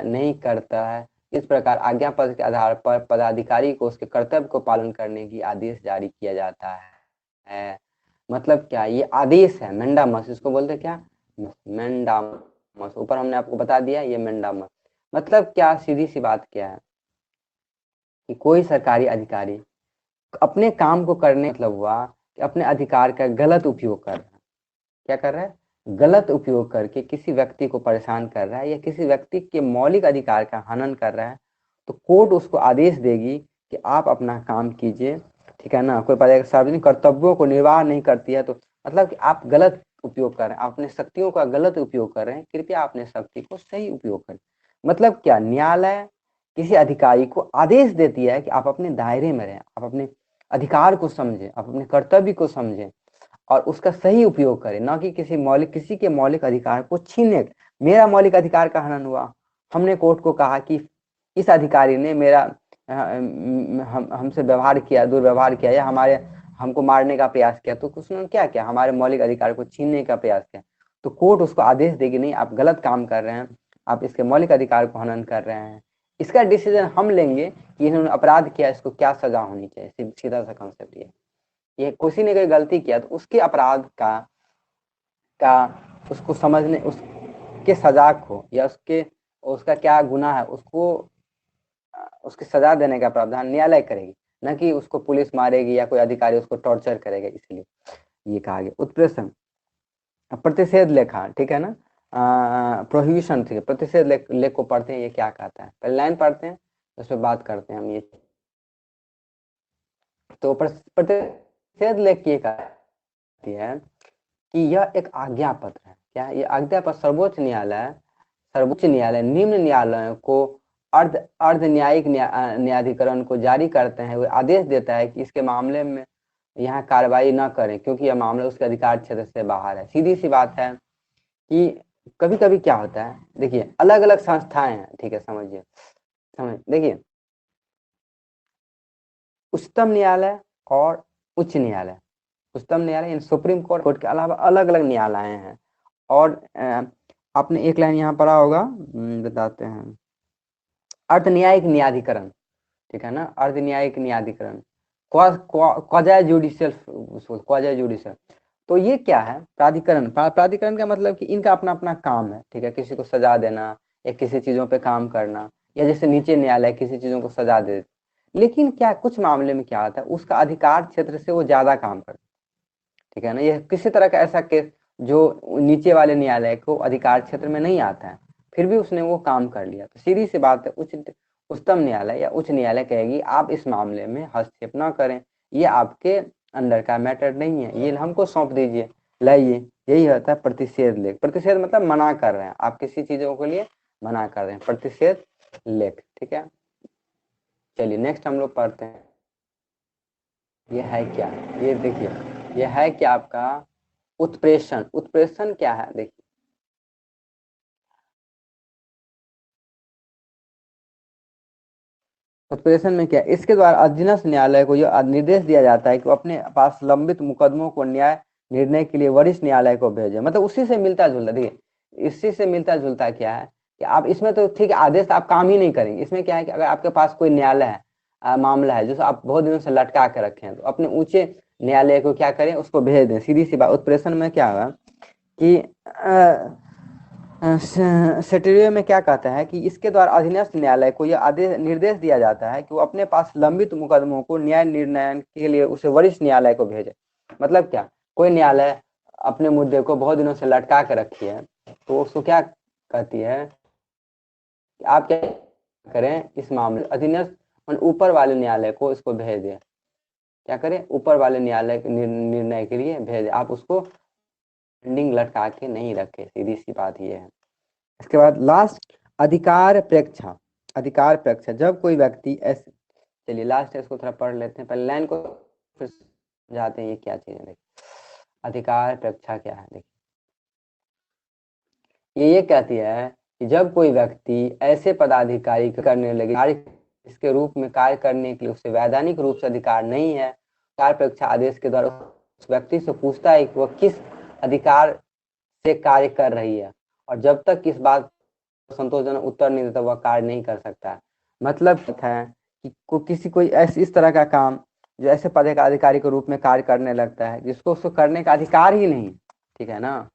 नहीं करता है। इस प्रकार आज्ञा पत्र के आधार पर पदाधिकारी को उसके कर्तव्य को पालन करने की आदेश जारी किया जाता है। मतलब क्या, ये आदेश है, मेंडामस इसको बोलते क्या, मेंडामस। ऊपर हमने आपको बता दिया ये मेंडामस मतलब क्या, सीधी सी बात क्या है कि कोई सरकारी अधिकारी अपने काम को करने मतलब हुआ कि अपने अधिकार का गलत उपयोग कर रहा है। क्या कर रहा है, गलत उपयोग करके किसी व्यक्ति को परेशान कर रहा है या किसी व्यक्ति के मौलिक अधिकार का हनन कर रहा है, तो कोर्ट उसको आदेश देगी कि आप अपना काम कीजिए, ठीक है ना। कोई सार्वजनिक कर्तव्यों को निर्वाह नहीं करती है, तो मतलब कि आप गलत उपयोग कर रहे हैं, अपने शक्तियों का गलत उपयोग कर रहे हैं, कृपया अपने शक्ति को सही उपयोग करें। मतलब क्या, न्यायालय किसी अधिकारी को आदेश देती है कि आप अपने दायरे में रहें, आप अपने अधिकार को समझें, आप अपने कर्तव्य को समझें और उसका सही उपयोग करें, ना कि किसी के मौलिक अधिकार को छीनने। मेरा मौलिक अधिकार का हनन हुआ, हमने कोर्ट को कहा कि इस अधिकारी ने मेरा हमसे व्यवहार किया, दुर्व्यवहार किया या हमको मारने का प्रयास किया, तो उसने क्या किया, हमारे मौलिक अधिकार को छीनने का प्रयास किया। तो कोर्ट उसको आदेश देगी नहीं, आप गलत काम कर रहे हैं, आप इसके मौलिक अधिकार को हनन कर रहे हैं। इसका डिसीजन हम लेंगे कि इन्होंने अपराध किया, इसको क्या सजा होनी चाहिए। सीधा सा कॉन्सेप्ट ये किसी ने कोई गलती किया तो उसके अपराध का उसको समझने, उसके सजा को या उसका क्या गुनाह है उसको उसकी सजा देने का प्रावधान न्यायालय करेगी, न कि उसको पुलिस मारेगी या कोई अधिकारी उसको टॉर्चर करेगा। इसलिए ये कहा गया। उत्प्रेषण, प्रतिषेध लेखा, ठीक है ना, प्रोहिबिशन, ठीक है। प्रतिषेध लेख को पढ़ते हैं, ये क्या कहता है, पहले लाइन पढ़ते हैं उस पर बात करते हैं हम। ये तो प्रतिषेध लेख की कहती है कि यह एक आज्ञा पत्र है। क्या ये आज्ञा पत्र सर्वोच्च न्यायालय निम्न न्यायालयों को अर्ध न्यायिक न्यायाधिकरण को जारी करते हैं। वो आदेश देता है कि इसके मामले में यहाँ कार्रवाई न करें क्योंकि यह मामला उसके अधिकार क्षेत्र से बाहर है। सीधी सी बात है कि कभी कभी क्या होता है, देखिए अलग अलग संस्थाएं हैं, ठीक है, देखिए उच्चतम न्यायालय और उच्च न्यायालय, उच्चतम न्यायालय सुप्रीम कोर्ट के अलावा अलग अलग न्यायालय हैं। और आपने एक लाइन यहाँ पढ़ा होगा, बताते हैं, अर्ध न्यायिक न्यायाधिकरण, ठीक है ना, अर्ध न्यायिक न्यायाधिकरण, क्वाज़ी जुडिशियल। तो ये क्या है, प्राधिकरण का मतलब कि इनका अपना अपना काम है, ठीक है, किसी को सजा देना या किसी चीजों पे काम करना, या जैसे नीचे न्यायालय किसी चीजों को सजा दे। लेकिन क्या कुछ मामले में क्या होता है, उसका अधिकार क्षेत्र से वो ज्यादा काम करता है, ठीक है ना। ये किसी तरह का ऐसा केस जो नीचे वाले न्यायालय को अधिकार क्षेत्र में नहीं आता है, फिर भी उसने वो काम कर लिया, तो सीधी सी बात है उच्चतम न्यायालय या उच्च न्यायालय कहेगी आप इस मामले में हस्तक्षेप ना करें, ये आपके अंदर का मैटर नहीं है, ये हमको सौंप दीजिए, लाइए। यही होता है प्रतिषेध लेख। प्रतिषेध मतलब मना कर रहे हैं, आप किसी चीजों के लिए मना कर रहे हैं, प्रतिषेध लेख, ठीक है। चलिए नेक्स्ट हम लोग पढ़ते हैं, ये है क्या, ये देखिए ये है क्या आपका उत्प्रेषण। उत्प्रेषण क्या है, देखिए उत्प्रेषण में क्या, इसके द्वारा अधीनस्थ न्यायालय को यह निर्देश दिया जाता है कि वो अपने पास लंबित मुकदमों को न्याय निर्णय के लिए वरिष्ठ न्यायालय को भेजे। मतलब उसी से मिलता जुलता, देखिए इसी से मिलता जुलता क्या है कि आप इसमें तो ठीक है आदेश आप काम ही नहीं करेंगे। इसमें क्या है कि अगर आपके पास कोई न्यायालय है, मामला है जो आप बहुत दिनों से लटका के रखे हैं, तो अपने ऊंचे न्यायालय को क्या करें, उसको भेज दें। सीधी सी बात, उत्प्रेषण में क्या होगा कि सेटेरियो में क्या कहता है कि इसके द्वारा अधीनस्थ न्यायालय को यह आदेश निर्देश दिया जाता है कि वो अपने पास लंबित मुकदमों को न्याय निर्णय के लिए उसे वरिष्ठ न्यायालय को भेजे। मतलब क्या, कोई न्यायालय अपने मुद्दे को बहुत दिनों से लटका के रखी है, तो उसको क्या कहती है कि आप क्या करें, इस मामले अधीनस्थ ऊपर वाले न्यायालय को इसको भेज दें। क्या करें, ऊपर वाले न्यायालय निर्णय के लिए भेज, आप उसको पेंडिंग लटका के नहीं रखे। सीधी सी बात ये है। इसके बाद लास्ट अधिकार प्रेक्षा। अधिकार प्रेक्षा जब कोई व्यक्ति ऐसे, चलिए लास्ट है इसको थोड़ा पढ़ लेते हैं, पहले लाइन को फिर जाते हैं ये क्या चीज है। देखिए अधिकार प्रेक्षा क्या है, देखिए ये कहती है कि जब कोई व्यक्ति ऐसे पदाधिकारी करने लगे इसके रूप में कार्य करने के लिए उसे वैधानिक रूप से अधिकार नहीं है, कार्य प्रेक्षा आदेश के द्वारा उस व्यक्ति से पूछता है कि वह किस अधिकार से कार्य कर रही है, और जब तक इस बात संतोषजनक उत्तर नहीं देता वह कार्य नहीं कर सकता। मतलब है कि किसी कोई इस तरह का काम जो ऐसे पद का अधिकारी के रूप में कार्य करने लगता है जिसको उसको करने का अधिकार ही नहीं, ठीक है ना,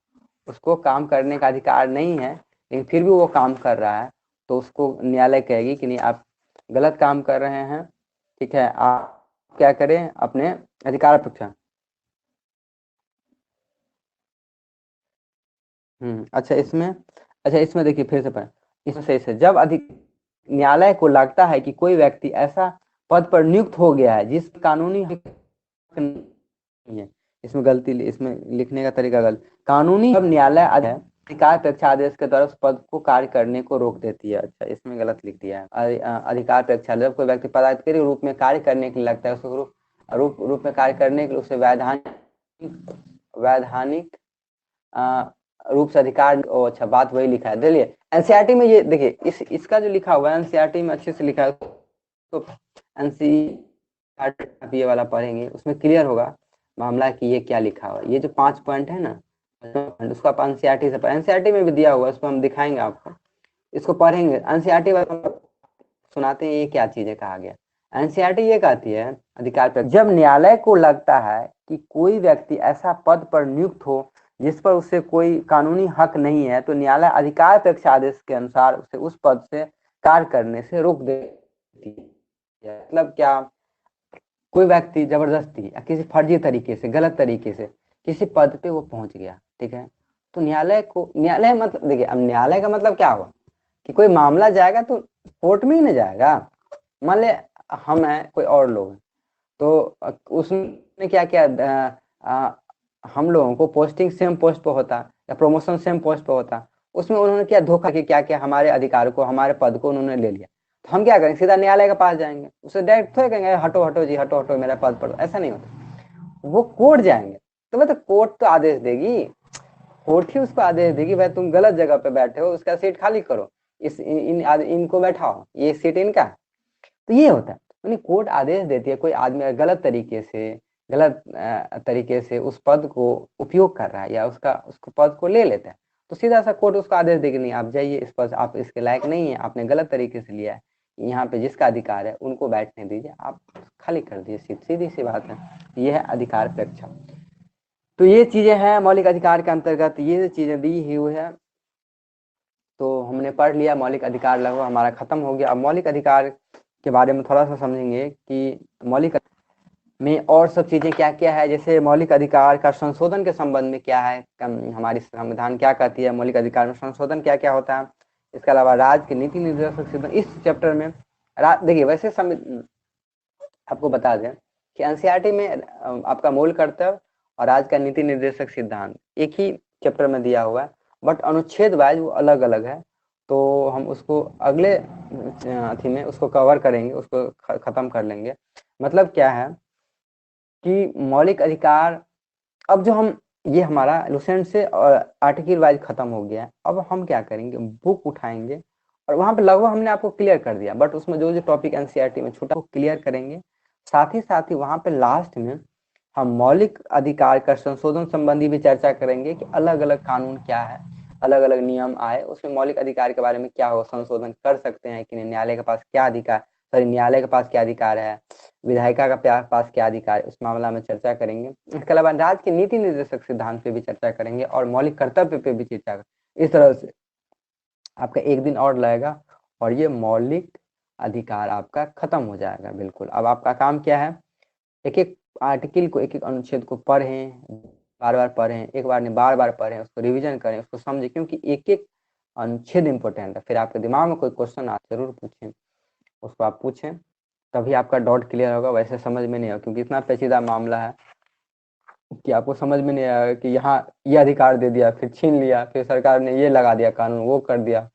उसको काम करने का अधिकार नहीं है, लेकिन फिर भी वो काम कर रहा है, तो उसको न्यायालय कहेगी कि नहीं आप गलत काम कर रहे हैं, ठीक है, आप क्या करें अपने अधिकार प्रेक्षा। अच्छा इसमें देखिए फिर से पढ़ें, इसमें सही से जब न्यायालय को लगता है कि कोई व्यक्ति ऐसा पद पर नियुक्त हो गया है जिस कानूनी नहीं है, इसमें गलती, इसमें लिखने का तरीका गलत, कानूनी जब न्यायालय अधिकार प्रेक्षा आदेश के द्वारा उस पद को कार्य करने को रोक देती है। अच्छा इसमें गलत लिख दिया है, अधिकार प्रेक्षा जब कोई व्यक्ति पदाधिकारी रूप में कार्य करने के लिए लगता है, उसको रूप में कार्य करने के लिए उसे वैधानिक रूप से अधिकार। अच्छा बात वही लिखा है, देखिए एनसीईआरटी में ये देखिए इसका जो लिखा हुआ है एनसीईआरटी में अच्छे से लिखा है, तो एनसीईआरटी ये वाला पढ़ेंगे उसमें क्लियर होगा मामला कि ये क्या लिखा हुआ है। ये जो 5 पॉइंट है ना, उसको आप एनसीईआरटी से एनसीईआरटी में भी दिया हुआ है, उसको हम दिखाएंगे आपको, इसको पढ़ेंगे। एनसीईआरटी वाला सुनाते हैं ये क्या चीजें कहा गया। एनसीईआरटी ये कहती है अधिकार पर जब न्यायालय को लगता है कि कोई व्यक्ति ऐसा पद पर नियुक्त हो जिस पर उसे कोई कानूनी हक नहीं है, तो न्यायालय अधिकार प्रेक्षा आदेश के अनुसार उसे उस पद से कार्य करने से रोक देती है। मतलब क्या, कोई व्यक्ति जबरदस्ती या किसी फर्जी तरीके से गलत तरीके से किसी पद पे वो पहुंच गया, ठीक है, तो न्यायालय मतलब देखिए अब न्यायालय का मतलब क्या हुआ कि कोई मामला जाएगा तो कोर्ट में ही ना जाएगा। मान ले हम हैं कोई और लोग हैं, तो उसने क्या किया, हम लोगों को पोस्टिंग सेम पोस्ट पे होता या प्रमोशन सेम पोस्ट पे होता, उसमें उन्होंने क्या धोखा कि क्या क्या हमारे अधिकार को, हमारे पद को उन्होंने ले लिया। तो हम क्या करेंगे, सीधा न्यायालय के पास जाएंगे, उसे डायरेक्ट थोड़े कहेंगे हटो हटो जी, हटो हटो मेरा पद पर, ऐसा नहीं होता। वो कोर्ट जाएंगे, तो मतलब कोर्ट तो आदेश देगी, कोर्ट ही उसको आदेश देगी भाई तुम गलत जगह पे बैठे हो, उसका सीट खाली करो, इनको बैठाओ, ये सीट इनका है। तो ये होता है, यानी कोर्ट आदेश देती है, कोई आदमी गलत तरीके से उस पद को उपयोग कर रहा है या उसको पद को ले लेता है, तो सीधा सा कोर्ट उसको आदेश देगी नहीं आप जाइए, इस पद आप इसके लायक नहीं है, आपने गलत तरीके से लिया है, यहाँ पे जिसका अधिकार है उनको बैठने दीजिए, आप खाली कर दीजिए सीट, सीधी सी बात है। ये है अधिकार परीक्षा। तो ये चीजें हैं मौलिक अधिकार के अंतर्गत, ये चीजें दी हुई है। तो हमने पढ़ लिया मौलिक अधिकार, लगभग हमारा खत्म हो गया। अब मौलिक अधिकार के बारे में थोड़ा सा समझेंगे कि मौलिक में और सब चीजें क्या क्या है, जैसे मौलिक अधिकार का संशोधन के संबंध में क्या है, हमारी संविधान क्या कहती है, मौलिक अधिकार में संशोधन क्या क्या होता है, इसके अलावा राज्य के नीति निर्देशक सिद्धांत इस चैप्टर में। देखिए वैसे आपको बता दें कि एनसीईआरटी में आपका मूल कर्तव्य और राज्य का नीति निर्देशक सिद्धांत एक ही चैप्टर में दिया हुआ है, बट अनुच्छेद वाइज वो अलग अलग है। तो हम उसको अगले अथी में उसको कवर करेंगे, उसको खत्म कर लेंगे। मतलब क्या है कि मौलिक अधिकार, अब जो हम ये हमारा लुसेंट से आर्टिकल वाइज खत्म हो गया है, अब हम क्या करेंगे, बुक उठाएंगे और वहां पे लगभग हमने आपको क्लियर कर दिया, बट उसमें जो जो टॉपिक एनसीईआरटी में छूटा वो क्लियर करेंगे। साथ ही वहां पे लास्ट में हम मौलिक अधिकार का संशोधन संबंधी भी चर्चा करेंगे कि अलग अलग कानून क्या है, अलग अलग नियम आए, उसमें मौलिक अधिकार के बारे में क्या हो, संशोधन कर सकते हैं कि नहीं, न्यायालय के पास क्या अधिकार, सॉरी न्यायालय के पास क्या अधिकार है, विधायिका का पास क्या अधिकार है, उस मामला में चर्चा करेंगे। इसके अलावा राज्य के नीति निर्देशक सिद्धांत पे भी चर्चा करेंगे और मौलिक कर्तव्य पे भी चर्चा करेंगे। इस तरह से आपका एक दिन और लगेगा और ये मौलिक अधिकार आपका खत्म हो जाएगा बिल्कुल। अब आपका काम क्या है, एक एक आर्टिकल को, एक एक अनुच्छेद को पढ़ें, बार बार पढ़ें, एक बार नहीं बार बार पढ़ें, उसको रिवीजन करें, उसको समझें, क्योंकि एक एक अनुच्छेद इंपॉर्टेंट है। फिर आपके दिमाग में कोई क्वेश्चन आप जरूर पूछें, उसको आप पूछें, तभी आपका डाउट क्लियर होगा, वैसे समझ में नहीं आएगा, क्योंकि इतना पेचीदा मामला है कि आपको समझ में नहीं आएगा कि यहाँ ये अधिकार दे दिया, फिर छीन लिया, फिर सरकार ने ये लगा दिया कानून, वो कर दिया।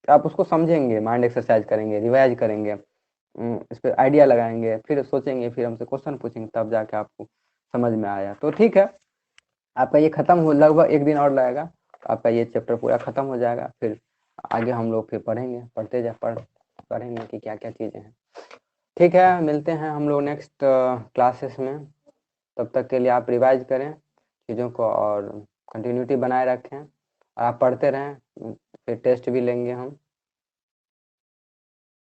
आप उसको समझेंगे, माइंड एक्सरसाइज करेंगे, रिवाइज करेंगे, इस पर आइडिया लगाएंगे, फिर सोचेंगे, फिर हमसे क्वेश्चन पूछेंगे, तब जाके आपको समझ में आया। तो ठीक है, आपका ये खत्म हो, लगभग एक दिन और लगेगा, तो आपका ये चैप्टर पूरा खत्म हो जाएगा। फिर आगे हम लोग फिर पढ़ेंगे, पढ़ेंगे कि क्या क्या चीज़ें हैं। ठीक है, मिलते हैं हम लोग नेक्स्ट क्लासेस में। तब तक के लिए आप रिवाइज करें चीज़ों को और कंटिन्यूटी बनाए रखें और आप पढ़ते रहें, फिर टेस्ट भी लेंगे हम।